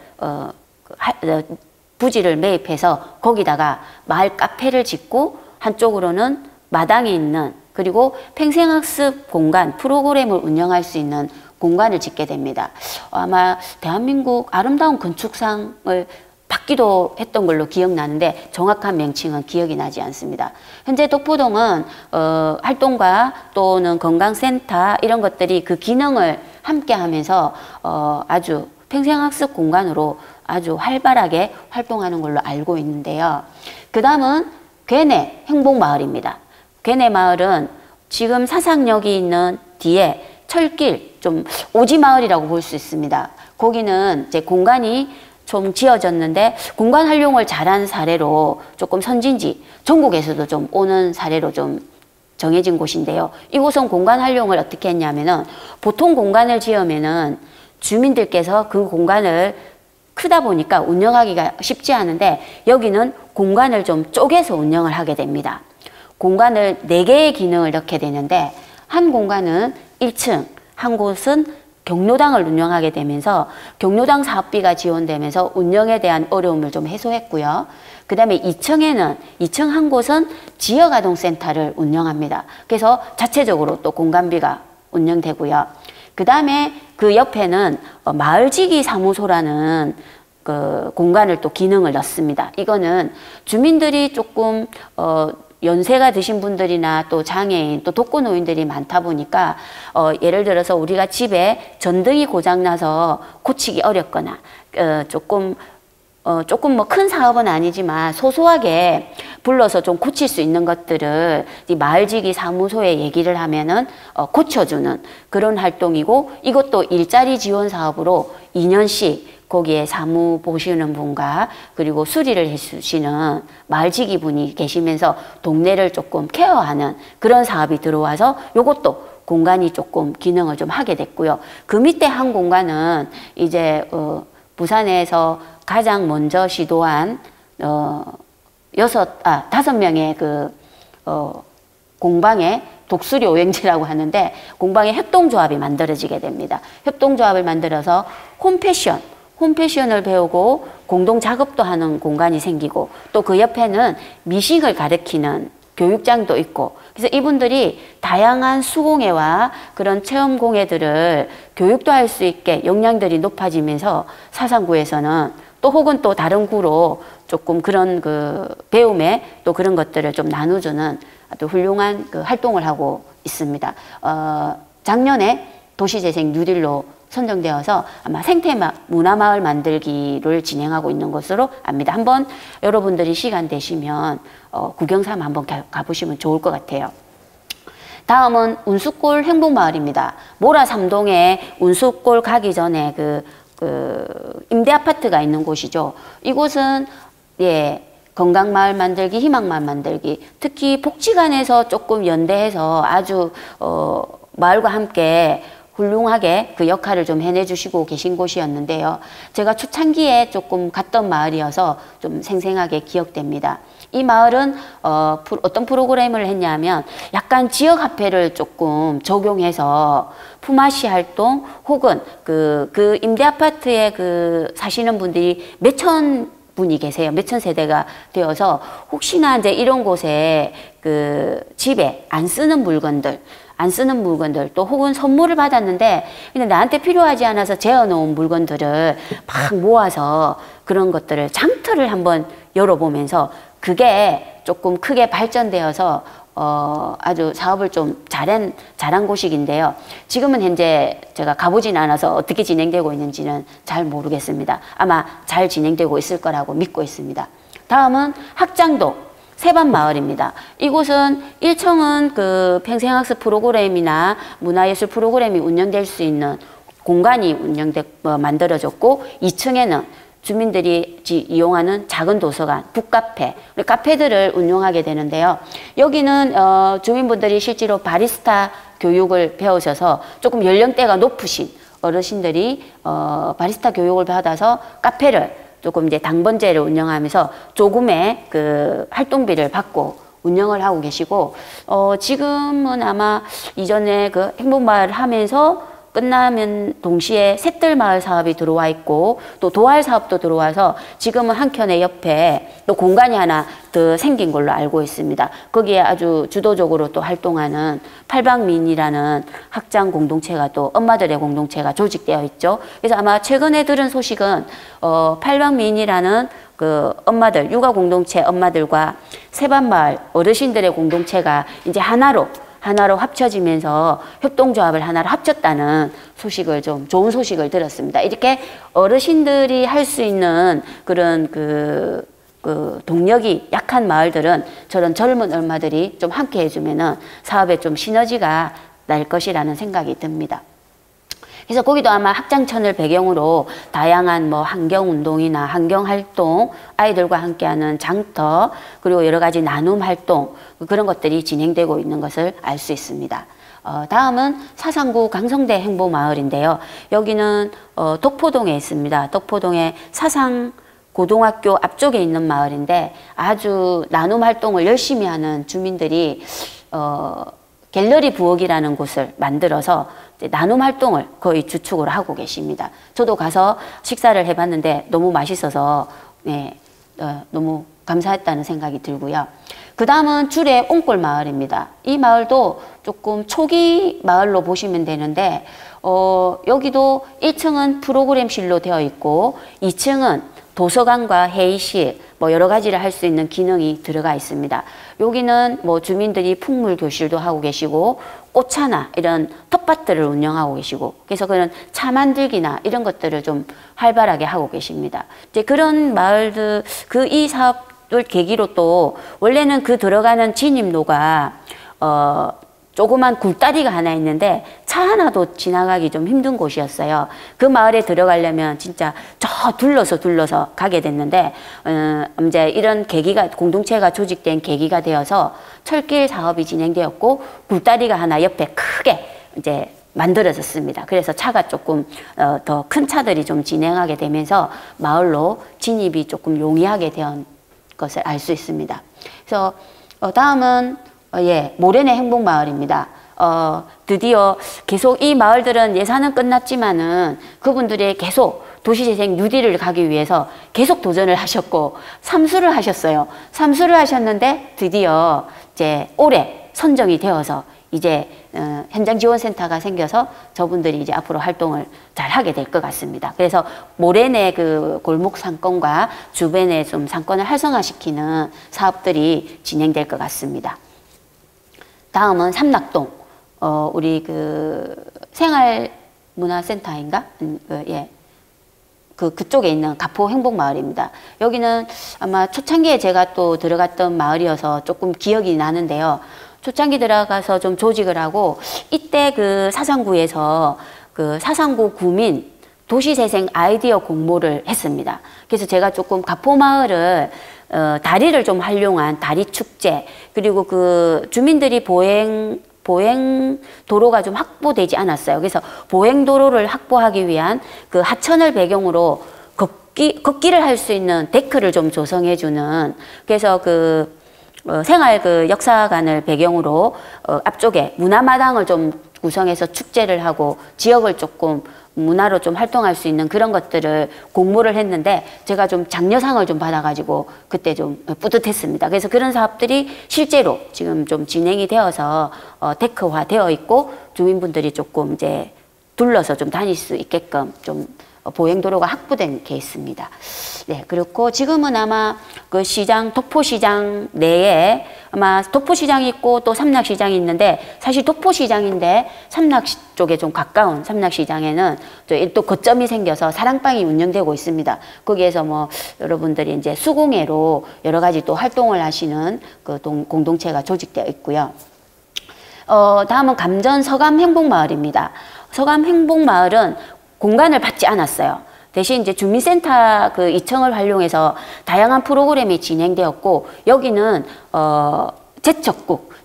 부지를 매입해서 거기다가 마을 카페를 짓고 한쪽으로는 마당에 있는 그리고 팽생학습 공간 프로그램을 운영할 수 있는 공간을 짓게 됩니다. 아마 대한민국 아름다운 건축상을 받기도 했던 걸로 기억나는데 정확한 명칭은 기억이 나지 않습니다. 현재 덕포동은 활동가 또는 건강센터 이런 것들이 그 기능을 함께 하면서 아주 평생학습 공간으로 아주 활발하게 활동하는 걸로 알고 있는데요. 그 다음은 괴내 행복마을입니다. 괴내 마을은 지금 사상역이 있는 뒤에 철길, 좀 오지마을이라고 볼 수 있습니다. 거기는 이제 공간이 좀 지어졌는데 공간 활용을 잘한 사례로 조금 선진지, 전국에서도 좀 오는 사례로 좀 정해진 곳인데요. 이곳은 공간 활용을 어떻게 했냐면은 보통 공간을 지으면은 주민들께서 그 공간을 크다 보니까 운영하기가 쉽지 않은데 여기는 공간을 좀 쪼개서 운영을 하게 됩니다. 공간을 4개의 기능을 넣게 되는데 한 공간은 1층, 한 곳은 경로당을 운영하게 되면서 경로당 사업비가 지원되면서 운영에 대한 어려움을 좀 해소했고요. 그 다음에 2층에는 2층 한 곳은 지역아동센터를 운영합니다. 그래서 자체적으로 또 공간비가 운영되고요. 그 다음에 그 옆에는 마을지기 사무소라는 그 공간을 또 기능을 넣습니다. 이거는 주민들이 조금 연세가 드신 분들이나 또 장애인, 또 독거노인들이 많다 보니까 예를 들어서 우리가 집에 전등이 고장나서 고치기 어렵거나 조금 뭐 큰 사업은 아니지만 소소하게 불러서 좀 고칠 수 있는 것들을 이 마을지기 사무소에 얘기를 하면은 고쳐주는 그런 활동이고, 이것도 일자리 지원 사업으로 2년씩 거기에 사무 보시는 분과 그리고 수리를 해주시는 마을지기 분이 계시면서 동네를 조금 케어하는 그런 사업이 들어와서 요것도 공간이 조금 기능을 좀 하게 됐고요. 그 밑에 한 공간은 이제 부산에서 가장 먼저 시도한 5명의 공방의 독수리 오행제라고 하는데, 공방의 협동조합이 만들어지게 됩니다. 협동조합을 만들어서 홈패션을 배우고 공동 작업도 하는 공간이 생기고, 또 그 옆에는 미식을 가르치는 교육장도 있고, 그래서 이분들이 다양한 수공예와 그런 체험공예들을 교육도 할 수 있게 역량들이 높아지면서 사상구에서는 또 혹은 또 다른 구로 조금 그런 그 배움에 또 그런 것들을 좀 나눠주는 아주 훌륭한 그 활동을 하고 있습니다. 작년에 도시재생 뉴딜로 선정되어서 아마 생태문화마을 만들기를 진행하고 있는 것으로 압니다. 한번 여러분들이 시간 되시면 구경삼아 한번 가보시면 좋을 것 같아요. 다음은 운수골 행복마을입니다. 모라 3동에 운수골 가기 전에 임대아파트가 있는 곳이죠. 이곳은 건강마을 만들기, 희망마을 만들기, 특히 복지관에서 조금 연대해서 아주 마을과 함께 훌륭하게 그 역할을 좀 해내주시고 계신 곳이었는데요. 제가 초창기에 조금 갔던 마을이어서 좀 생생하게 기억됩니다. 이 마을은 어떤 프로그램을 했냐면 약간 지역화폐를 조금 적용해서 품앗이 활동 혹은 그 임대아파트에 사시는 분들이 몇천 분이 계세요. 몇천 세대가 되어서 혹시나 이제 이런 곳에 집에 안 쓰는 물건들 또 혹은 선물을 받았는데 근데 나한테 필요하지 않아서 재워놓은 물건들을 막 모아서 그런 것들을 장터를 한번 열어보면서 그게 조금 크게 발전되어서 아주 사업을 좀 잘한 곳이긴데요. 지금은 현재 제가 가보진 않아서 어떻게 진행되고 있는지는 잘 모르겠습니다. 아마 잘 진행되고 있을 거라고 믿고 있습니다. 다음은 학장도 세반마을입니다. 이곳은 1층은 평생학습 프로그램이나 문화예술 프로그램이 운영될 수 있는 공간이 만들어졌고, 2층에는 주민들이 이용하는 작은 도서관, 북카페, 카페들을 운영하게 되는데요. 여기는 주민분들이 실제로 바리스타 교육을 배우셔서 조금 연령대가 높으신 어르신들이 바리스타 교육을 받아서 카페를 조금 이제 당번제를 운영하면서 조금의 활동비를 받고 운영을 하고 계시고, 지금은 아마 이전에 행복마을을 하면서 끝나면 동시에 샛들마을 사업이 들어와 있고 또 도알 사업도 들어와서 지금은 한켠에 옆에 또 공간이 하나 더 생긴 걸로 알고 있습니다. 거기에 아주 주도적으로 또 활동하는 팔방미인이라는 학장 공동체가 또 엄마들의 공동체가 조직되어 있죠. 그래서 아마 최근에 들은 소식은 팔방미인이라는 엄마들, 육아 공동체 엄마들과 세반마을 어르신들의 공동체가 이제 하나로 하나로 합쳐지면서 협동조합을 하나로 합쳤다는 소식을 좀 좋은 소식을 들었습니다. 이렇게 어르신들이 할 수 있는 그런 그 동력이 약한 마을들은 저런 젊은 엄마들이 좀 함께 해주면은 사업에 좀 시너지가 날 것이라는 생각이 듭니다. 그래서 거기도 아마 학장천을 배경으로 다양한 뭐 환경운동이나 환경활동, 아이들과 함께하는 장터, 그리고 여러 가지 나눔 활동, 그런 것들이 진행되고 있는 것을 알 수 있습니다. 다음은 사상구 강성대 행보마을인데요. 여기는 덕포동에 있습니다. 덕포동의 사상고등학교 앞쪽에 있는 마을인데 아주 나눔 활동을 열심히 하는 주민들이 갤러리 부엌이라는 곳을 만들어서 나눔 활동을 거의 주축으로 하고 계십니다. 저도 가서 식사를 해봤는데 너무 맛있어서 네, 너무 감사했다는 생각이 들고요. 그 다음은 줄의 옹골 마을입니다. 이 마을도 조금 초기 마을로 보시면 되는데 여기도 1층은 프로그램실로 되어 있고 2층은 도서관과 회의실, 뭐 여러 가지를 할 수 있는 기능이 들어가 있습니다. 여기는 뭐 주민들이 풍물 교실도 하고 계시고 꽃차나 이런 텃밭들을 운영하고 계시고 그래서 그런 차 만들기나 이런 것들을 좀 활발하게 하고 계십니다. 이제 그런 마을들 이 사업을 계기로 또 원래는 그 들어가는 진입로가 조그만 굴다리가 하나 있는데 차 하나도 지나가기 좀 힘든 곳이었어요. 그 마을에 들어가려면 진짜 저 둘러서 가게 됐는데 이제 이런 계기가 공동체가 조직된 계기가 되어서 철길 사업이 진행되었고 굴다리가 하나 옆에 크게 이제 만들어졌습니다. 그래서 차가 조금 더 큰 차들이 좀 진행하게 되면서 마을로 진입이 조금 용이하게 된 것을 알 수 있습니다. 그래서 다음은 모래내 행복마을입니다. 드디어 계속 이 마을들은 예산은 끝났지만은 그분들이 계속 도시재생 뉴딜을 가기 위해서 계속 도전을 하셨고 삼수를 하셨어요. 삼수를 하셨는데 드디어 이제 올해 선정이 되어서 이제 현장지원센터가 생겨서 저분들이 이제 앞으로 활동을 잘 하게 될 것 같습니다. 그래서 모래내 그 골목 상권과 주변의 좀 상권을 활성화시키는 사업들이 진행될 것 같습니다. 다음은 삼락동, 우리 그 생활문화센터인가? 그쪽에 있는 가포 행복마을입니다. 여기는 아마 초창기에 제가 또 들어갔던 마을이어서 조금 기억이 나는데요. 초창기 들어가서 좀 조직을 하고 이때 그 사상구에서 그 사상구 구민 도시재생 아이디어 공모를 했습니다. 그래서 제가 조금 가포마을을 다리를 좀 활용한 다리 축제 그리고 그 주민들이 보행 도로가 좀 확보되지 않았어요. 그래서 보행 도로를 확보하기 위한 그 하천을 배경으로 걷기를 할 수 있는 데크를 좀 조성해 주는 그래서 그 생활 그 역사관을 배경으로 앞쪽에 문화마당을 좀 구성해서 축제를 하고 지역을 조금 문화로 좀 활동할 수 있는 그런 것들을 공모를 했는데 제가 좀 장려상을 좀 받아가지고 그때 좀 뿌듯했습니다. 그래서 그런 사업들이 실제로 지금 좀 진행이 되어서 데크화 되어 있고 주민분들이 조금 이제 둘러서 좀 다닐 수 있게끔 좀 보행도로가 확보된 케이스입니다. 네, 그렇고 지금은 아마 그 시장, 독포시장 내에 아마 독포시장이 있고 또 삼락시장이 있는데 사실 독포시장인데 삼락 쪽에 좀 가까운 삼락시장에는 또 거점이 생겨서 사랑방이 운영되고 있습니다. 거기에서 뭐 여러분들이 이제 수공예로 여러 가지 또 활동을 하시는 그 공동체가 조직되어 있고요. 다음은 감전 서감행복마을입니다. 서감행복마을은 공간을 받지 않았어요. 대신 이제 주민센터 그 2층을 활용해서 다양한 프로그램이 진행되었고 여기는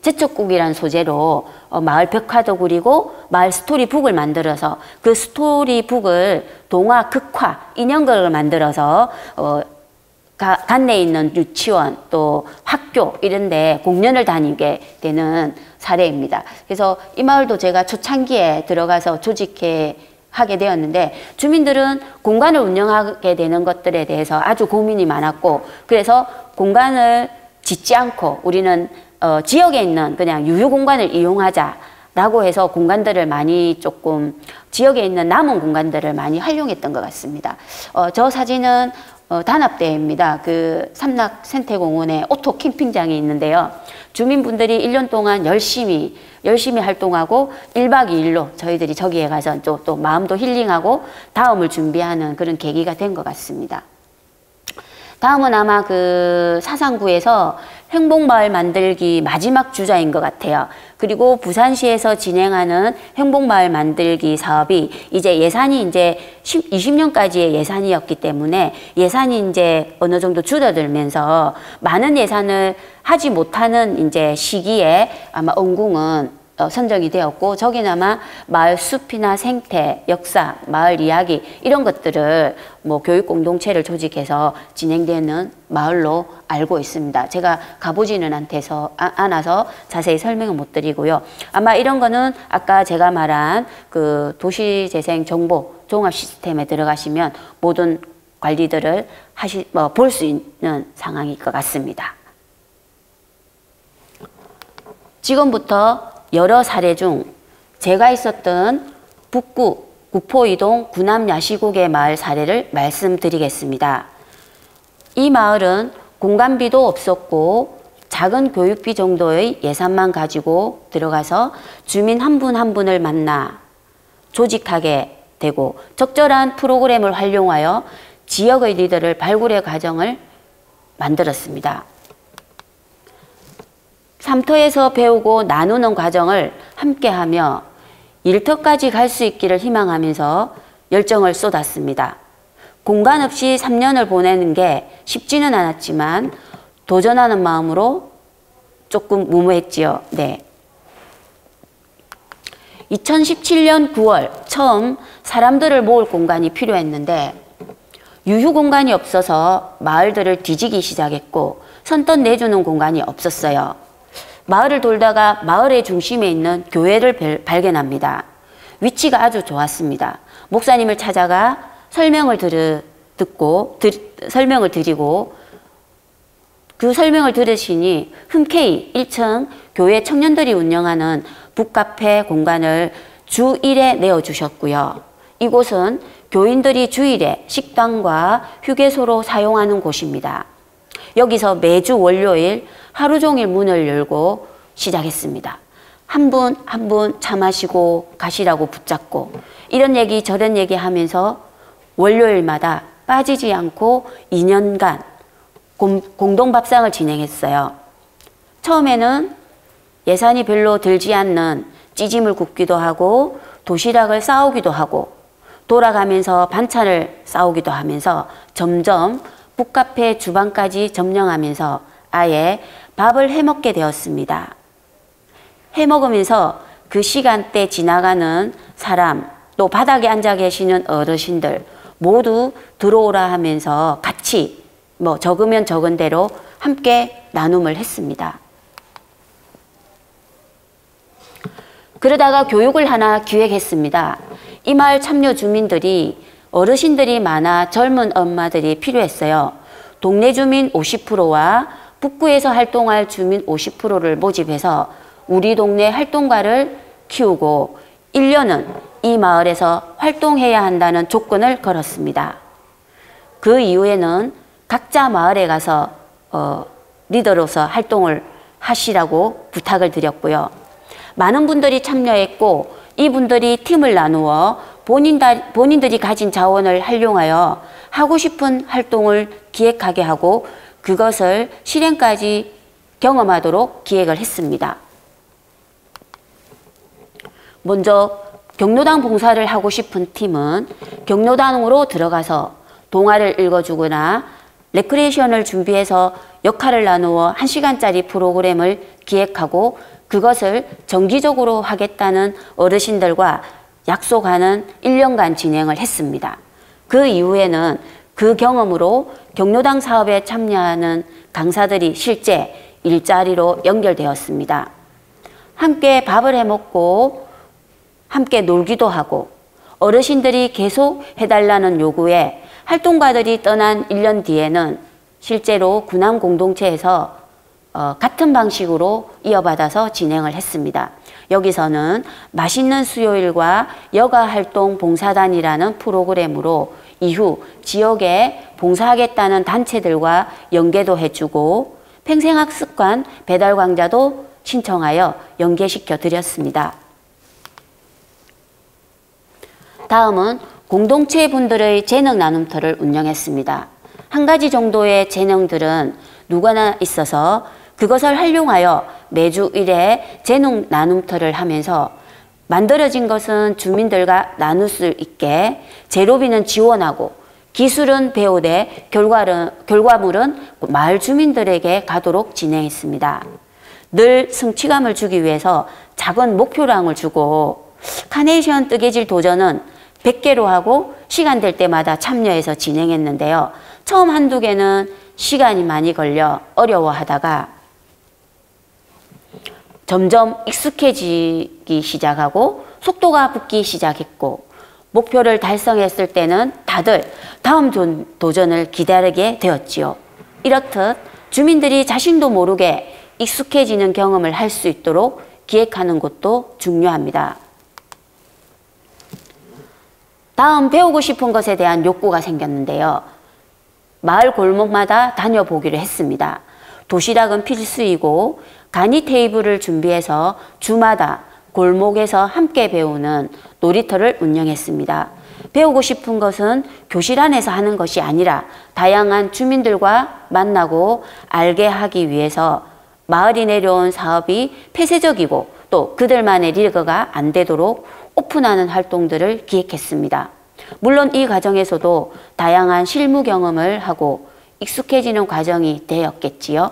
제척국이라는 소재로 마을 벽화도 그리고 마을 스토리북을 만들어서 그 스토리북을 동화, 극화, 인형극을 만들어서 관내에 있는 유치원 또 학교 이런 데 공연을 다니게 되는 사례입니다. 그래서 이 마을도 제가 초창기에 들어가서 하게 되었는데 주민들은 공간을 운영하게 되는 것들에 대해서 아주 고민이 많았고 그래서 공간을 짓지 않고 우리는 지역에 있는 그냥 유휴 공간을 이용하자라고 해서 공간들을 많이 조금 지역에 있는 남은 공간들을 많이 활용했던 것 같습니다. 저 사진은 단합대회입니다. 그 삼락 생태공원에 오토 캠핑장이 있는데요. 주민분들이 1년 동안 열심히 활동하고 1박 2일로 저희들이 저기에 가서 또 마음도 힐링하고 다음을 준비하는 그런 계기가 된 것 같습니다. 다음은 아마 그 사상구에서 행복마을 만들기 마지막 주자인 것 같아요. 그리고 부산시에서 진행하는 행복마을 만들기 사업이 이제 예산이 이제 20년까지의 예산이었기 때문에 예산이 이제 어느 정도 줄어들면서 많은 예산을 하지 못하는 이제 시기에 아마 은궁은 선정이 되었고, 저기나마 마을 숲이나 생태, 역사, 마을 이야기 이런 것들을 뭐 교육 공동체를 조직해서 진행되는 마을로 알고 있습니다. 제가 가보지는 않아서 자세히 설명을 못 드리고요. 아마 이런 거는 아까 제가 말한 그 도시재생 정보 종합 시스템에 들어가시면 모든 관리들을 볼 수 있는 상황일 것 같습니다. 지금부터 여러 사례 중 제가 있었던 북구 구포이동 구남야시국의 마을 사례를 말씀드리겠습니다. 이 마을은 공간비도 없었고 작은 교육비 정도의 예산만 가지고 들어가서 주민 한 분 한 분을 만나 조직하게 되고 적절한 프로그램을 활용하여 지역의 리더를 발굴의 과정을 만들었습니다. 삼터에서 배우고 나누는 과정을 함께하며 일터까지 갈 수 있기를 희망하면서 열정을 쏟았습니다. 공간 없이 3년을 보내는 게 쉽지는 않았지만 도전하는 마음으로 조금 무모했지요. 네. 2017년 9월 처음 사람들을 모을 공간이 필요했는데 유휴 공간이 없어서 마을들을 뒤지기 시작했고 선뜻 내주는 공간이 없었어요. 마을을 돌다가 마을의 중심에 있는 교회를 발견합니다. 위치가 아주 좋았습니다. 목사님을 찾아가 설명을 드리고 그 설명을 들으시니 흔쾌히 1층 교회 청년들이 운영하는 북카페 공간을 주 1회 내어주셨고요. 이곳은 교인들이 주일에 식당과 휴게소로 사용하는 곳입니다. 여기서 매주 월요일 하루 종일 문을 열고 시작했습니다. 한 분 한 분 차 마시고 가시라고 붙잡고 이런 얘기 저런 얘기 하면서 월요일마다 빠지지 않고 2년간 공동밥상을 진행했어요. 처음에는 예산이 별로 들지 않는 찌짐을 굽기도 하고 도시락을 싸오기도 하고 돌아가면서 반찬을 싸오기도 하면서 점점 북카페 주방까지 점령하면서 아예 밥을 해먹게 되었습니다. 해먹으면서 그 시간대 지나가는 사람, 또 바닥에 앉아 계시는 어르신들 모두 들어오라 하면서 같이 적으면 적은 대로 함께 나눔을 했습니다. 그러다가 교육을 하나 기획했습니다. 이 마을 참여 주민들이 어르신들이 많아 젊은 엄마들이 필요했어요. 동네 주민 50%와 북구에서 활동할 주민 50%를 모집해서 우리 동네 활동가를 키우고 1년은 이 마을에서 활동해야 한다는 조건을 걸었습니다. 그 이후에는 각자 마을에 가서 리더로서 활동을 하시라고 부탁을 드렸고요. 많은 분들이 참여했고 이분들이 팀을 나누어 본인들이 가진 자원을 활용하여 하고 싶은 활동을 기획하게 하고 그것을 실행까지 경험하도록 기획을 했습니다. 먼저 경로당 봉사를 하고 싶은 팀은 경로당으로 들어가서 동화를 읽어주거나 레크레이션을 준비해서 역할을 나누어 1시간짜리 프로그램을 기획하고 그것을 정기적으로 하겠다는 어르신들과 약속하는 1년간 진행을 했습니다. 그 이후에는 그 경험으로 경로당 사업에 참여하는 강사들이 실제 일자리로 연결되었습니다. 함께 밥을 해먹고 함께 놀기도 하고 어르신들이 계속 해달라는 요구에 활동가들이 떠난 1년 뒤에는 실제로 구남 공동체에서 같은 방식으로 이어받아서 진행을 했습니다. 여기서는 맛있는 수요일과 여가활동 봉사단이라는 프로그램으로 이후 지역에 봉사하겠다는 단체들과 연계도 해주고 평생학습관 배달 강좌도 신청하여 연계시켜 드렸습니다. 다음은 공동체 분들의 재능 나눔터를 운영했습니다. 한 가지 정도의 재능들은 누구나 있어서 그것을 활용하여 매주 1회 재능 나눔터를 하면서 만들어진 것은 주민들과 나눌 수 있게 재료비는 지원하고 기술은 배우되 결과물은 마을 주민들에게 가도록 진행했습니다. 늘 성취감을 주기 위해서 작은 목표량을 주고 카네이션 뜨개질 도전은 100개로 하고 시간 될 때마다 참여해서 진행했는데요. 처음 한두 개는 시간이 많이 걸려 어려워하다가 점점 익숙해지기 시작하고 속도가 붙기 시작했고 목표를 달성했을 때는 다들 다음 도전을 기다리게 되었지요. 이렇듯 주민들이 자신도 모르게 익숙해지는 경험을 할 수 있도록 기획하는 것도 중요합니다. 다음 배우고 싶은 것에 대한 욕구가 생겼는데요. 마을 골목마다 다녀보기로 했습니다. 도시락은 필수이고 간이 테이블을 준비해서 주마다 골목에서 함께 배우는 놀이터를 운영했습니다. 배우고 싶은 것은 교실 안에서 하는 것이 아니라 다양한 주민들과 만나고 알게 하기 위해서 마을이 내려온 사업이 폐쇄적이고 또 그들만의 리그가 안 되도록 오픈하는 활동들을 기획했습니다. 물론 이 과정에서도 다양한 실무 경험을 하고 익숙해지는 과정이 되었겠지요.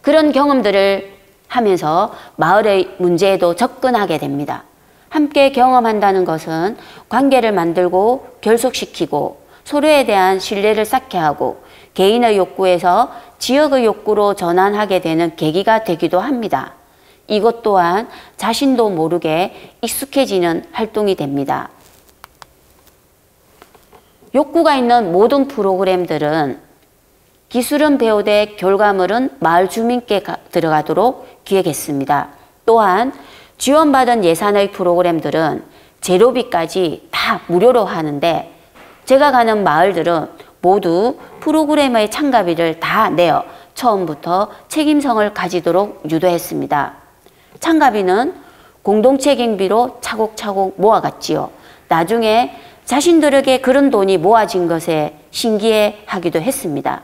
그런 경험들을 하면서 마을의 문제에도 접근하게 됩니다. 함께 경험한다는 것은 관계를 만들고 결속시키고 서로에 대한 신뢰를 쌓게 하고 개인의 욕구에서 지역의 욕구로 전환하게 되는 계기가 되기도 합니다. 이것 또한 자신도 모르게 익숙해지는 활동이 됩니다. 욕구가 있는 모든 프로그램들은 기술은 배우되 결과물은 마을 주민께 들어가도록 기획했습니다. 또한 지원받은 예산의 프로그램들은 재료비까지 다 무료로 하는데 제가 가는 마을들은 모두 프로그램의 참가비를 다 내어 처음부터 책임성을 가지도록 유도했습니다. 참가비는 공동체 경비로 차곡차곡 모아갔지요. 나중에 자신들에게 그런 돈이 모아진 것에 신기해하기도 했습니다.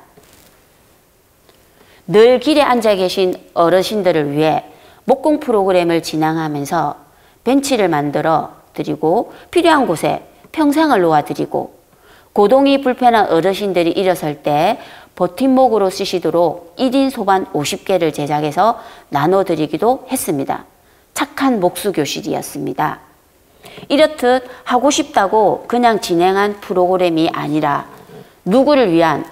늘 길에 앉아 계신 어르신들을 위해 목공 프로그램을 진행하면서 벤치를 만들어 드리고 필요한 곳에 평상을 놓아 드리고 고동이 불편한 어르신들이 일어설 때 버팀목으로 쓰시도록 1인 소반 50개를 제작해서 나눠드리기도 했습니다. 착한 목수교실이었습니다. 이렇듯 하고 싶다고 그냥 진행한 프로그램이 아니라 누구를 위한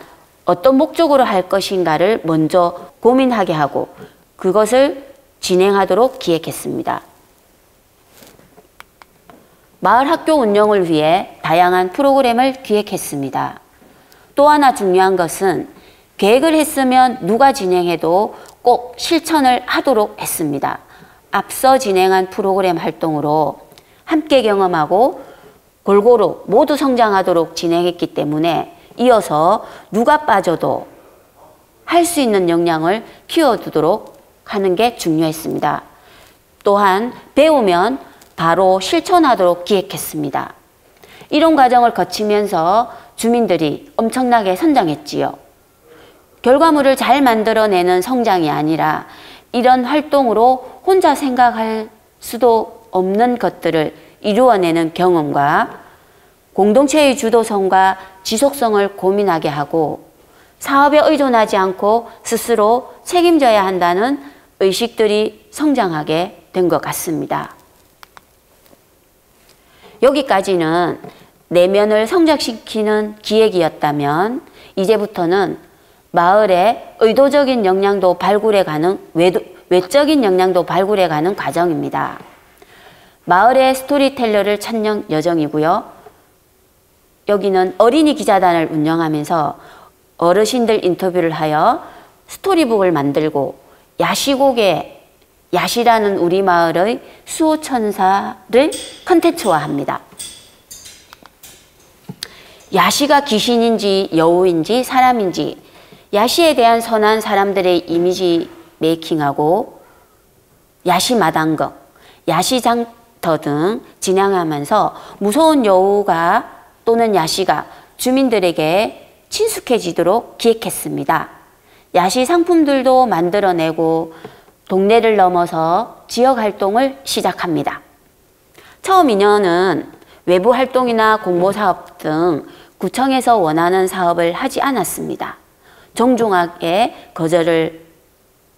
어떤 목적으로 할 것인가를 먼저 고민하게 하고 그것을 진행하도록 기획했습니다. 마을 학교 운영을 위해 다양한 프로그램을 기획했습니다. 또 하나 중요한 것은 계획을 했으면 누가 진행해도 꼭 실천을 하도록 했습니다. 앞서 진행한 프로그램 활동으로 함께 경험하고 골고루 모두 성장하도록 진행했기 때문에 이어서 누가 빠져도 할 수 있는 역량을 키워두도록 하는 게 중요했습니다. 또한 배우면 바로 실천하도록 기획했습니다. 이런 과정을 거치면서 주민들이 엄청나게 성장했지요. 결과물을 잘 만들어내는 성장이 아니라 이런 활동으로 혼자 생각할 수도 없는 것들을 이루어내는 경험과 공동체의 주도성과 지속성을 고민하게 하고 사업에 의존하지 않고 스스로 책임져야 한다는 의식들이 성장하게 된 것 같습니다. 여기까지는 내면을 성장시키는 기획이었다면 이제부터는 마을의 의도적인 역량도 발굴해가는 외적인 역량도 발굴해가는 과정입니다. 마을의 스토리텔러를 찾는 여정이고요. 여기는 어린이 기자단을 운영하면서 어르신들 인터뷰를 하여 스토리북을 만들고 야시곡에 야시라는 우리 마을의 수호천사를 컨텐츠화합니다. 야시가 귀신인지 여우인지 사람인지 야시에 대한 선한 사람들의 이미지 메이킹하고 야시 마당극, 야시 장터 등 진행하면서 무서운 여우가 또는 야시가 주민들에게 친숙해지도록 기획했습니다. 야시 상품들도 만들어내고 동네를 넘어서 지역 활동을 시작합니다. 처음 인연은 외부 활동이나 공모사업 등 구청에서 원하는 사업을 하지 않았습니다. 정중하게 거절을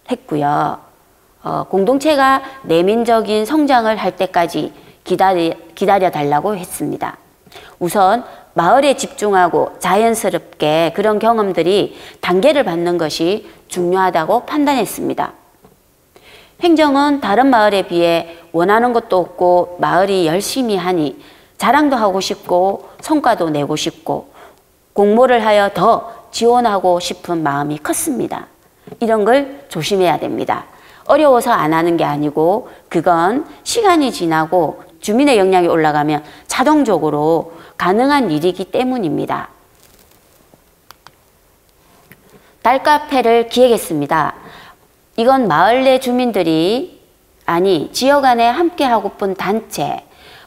했고요. 공동체가 내민적인 성장을 할 때까지 기다려 달라고 했습니다. 우선 마을에 집중하고 자연스럽게 그런 경험들이 단계를 받는 것이 중요하다고 판단했습니다. 행정은 다른 마을에 비해 원하는 것도 없고 마을이 열심히 하니 자랑도 하고 싶고 성과도 내고 싶고 공모를 하여 더 지원하고 싶은 마음이 컸습니다. 이런 걸 조심해야 됩니다. 어려워서 안 하는 게 아니고 그건 시간이 지나고 주민의 역량이 올라가면 자동적으로 가능한 일이기 때문입니다. 달카페를 기획했습니다. 이건 마을 내 주민들이 아니 지역 안에 함께하고픈 단체,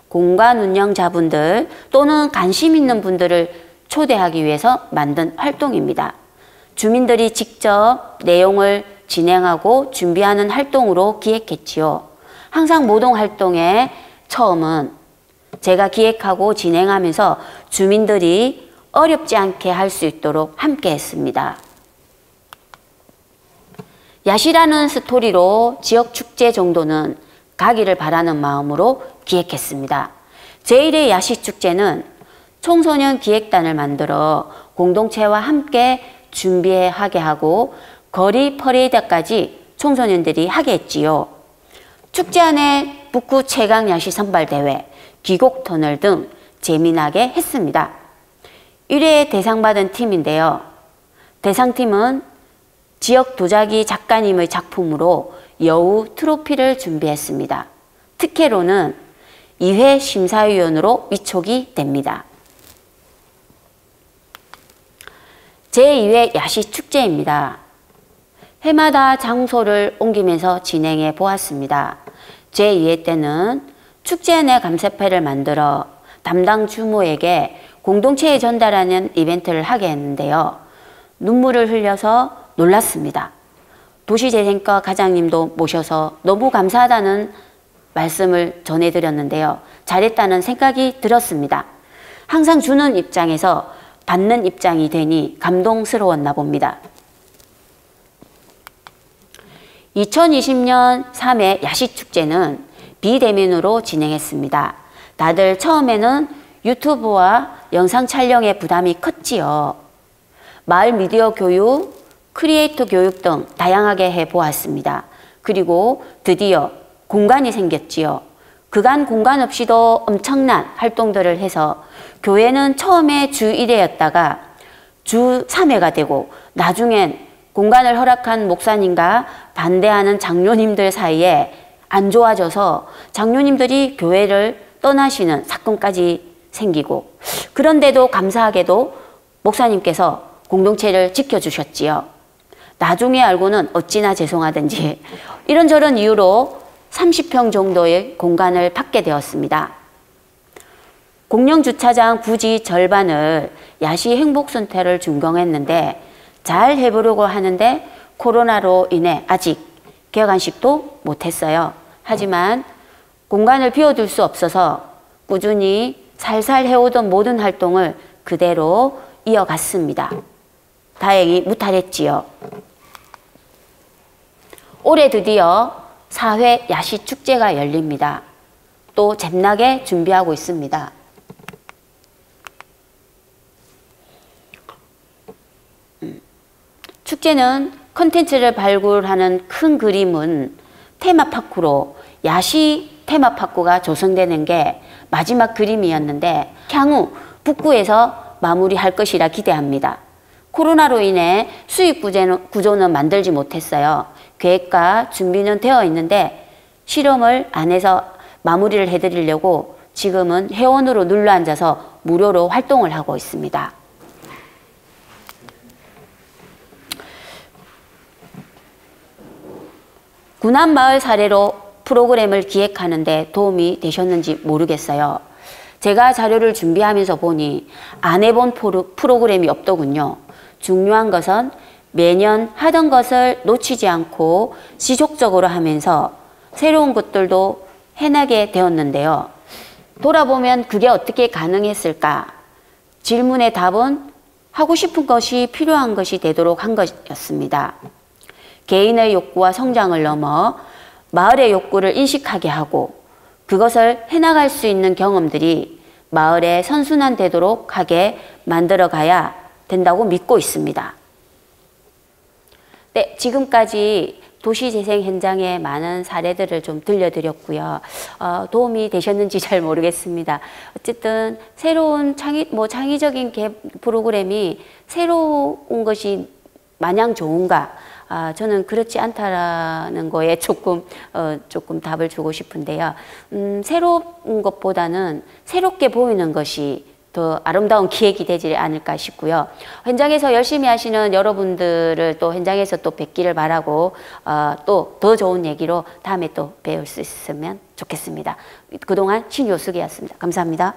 공간 운영자분들 또는 관심 있는 분들을 초대하기 위해서 만든 활동입니다. 주민들이 직접 내용을 진행하고 준비하는 활동으로 기획했지요. 항상 모든 활동의 처음은 제가 기획하고 진행하면서 주민들이 어렵지 않게 할 수 있도록 함께 했습니다. 야시라는 스토리로 지역 축제 정도는 가기를 바라는 마음으로 기획했습니다. 제1회 야시축제는 청소년 기획단을 만들어 공동체와 함께 준비하게 하고 거리 퍼레이드까지 청소년들이 하게 했지요. 축제 안에 북구 최강 야시 선발대회, 귀곡 터널 등 재미나게 했습니다. 1회 대상받은 팀인데요. 대상팀은 지역 도자기 작가님의 작품으로 여우 트로피를 준비했습니다. 특혜로는 2회 심사위원으로 위촉이 됩니다. 제2회 야시축제입니다. 해마다 장소를 옮기면서 진행해 보았습니다. 제2회 때는 축제 내 감사패를 만들어 담당 주모에게 공동체에 전달하는 이벤트를 하게 했는데요. 눈물을 흘려서 놀랐습니다. 도시재생과 과장님도 모셔서 너무 감사하다는 말씀을 전해드렸는데요. 잘했다는 생각이 들었습니다. 항상 주는 입장에서 받는 입장이 되니 감동스러웠나 봅니다. 2020년 3회 야시축제는 비대면으로 진행했습니다. 다들 처음에는 유튜브와 영상 촬영에 부담이 컸지요. 마을 미디어 교육, 크리에이터 교육 등 다양하게 해보았습니다. 그리고 드디어 공간이 생겼지요. 그간 공간 없이도 엄청난 활동들을 해서 교회는 처음에 주 1회였다가 주 3회가 되고 나중엔 공간을 허락한 목사님과 반대하는 장로님들 사이에 안 좋아져서 장로님들이 교회를 떠나시는 사건까지 생기고 그런데도 감사하게도 목사님께서 공동체를 지켜주셨지요. 나중에 알고는 어찌나 죄송하든지 이런저런 이유로 30평 정도의 공간을 받게 되었습니다. 공영주차장 부지 절반을 야시 행복센터를 준공했는데 잘 해보려고 하는데 코로나로 인해 아직 개관식도 못했어요. 하지만 공간을 비워둘 수 없어서 꾸준히 살살 해오던 모든 활동을 그대로 이어갔습니다. 다행히 무탈했지요. 올해 드디어 4회 야시축제가 열립니다. 또 잼나게 준비하고 있습니다. 축제는 콘텐츠를 발굴하는 큰 그림은 테마파크로 야시 테마파크가 조성되는 게 마지막 그림이었는데 향후 북구에서 마무리할 것이라 기대합니다. 코로나로 인해 수익 구조는 만들지 못했어요. 계획과 준비는 되어 있는데 실험을 안 해서 마무리를 해드리려고 지금은 회원으로 눌러앉아서 무료로 활동을 하고 있습니다. 군안 마을 사례로 프로그램을 기획하는데 도움이 되셨는지 모르겠어요. 제가 자료를 준비하면서 보니 안 해본 프로그램이 없더군요. 중요한 것은 매년 하던 것을 놓치지 않고 지속적으로 하면서 새로운 것들도 해나게 되었는데요. 돌아보면 그게 어떻게 가능했을까? 질문의 답은 하고 싶은 것이 필요한 것이 되도록 한 것이었습니다. 개인의 욕구와 성장을 넘어 마을의 욕구를 인식하게 하고 그것을 해나갈 수 있는 경험들이 마을의 선순환 되도록 하게 만들어 가야 된다고 믿고 있습니다. 네, 지금까지 도시재생 현장의 많은 사례들을 좀 들려드렸고요. 도움이 되셨는지 잘 모르겠습니다. 어쨌든 새로운 창의적인 프로그램이 새로운 것이 마냥 좋은가? 저는 그렇지 않다라는 거에 조금 답을 주고 싶은데요. 새로운 것보다는 새롭게 보이는 것이 더 아름다운 기획이 되지 않을까 싶고요. 현장에서 열심히 하시는 여러분들을 또 현장에서 또 뵙기를 바라고 또 더 좋은 얘기로 다음에 또 배울 수 있으면 좋겠습니다. 그동안 신효숙이었습니다. 감사합니다.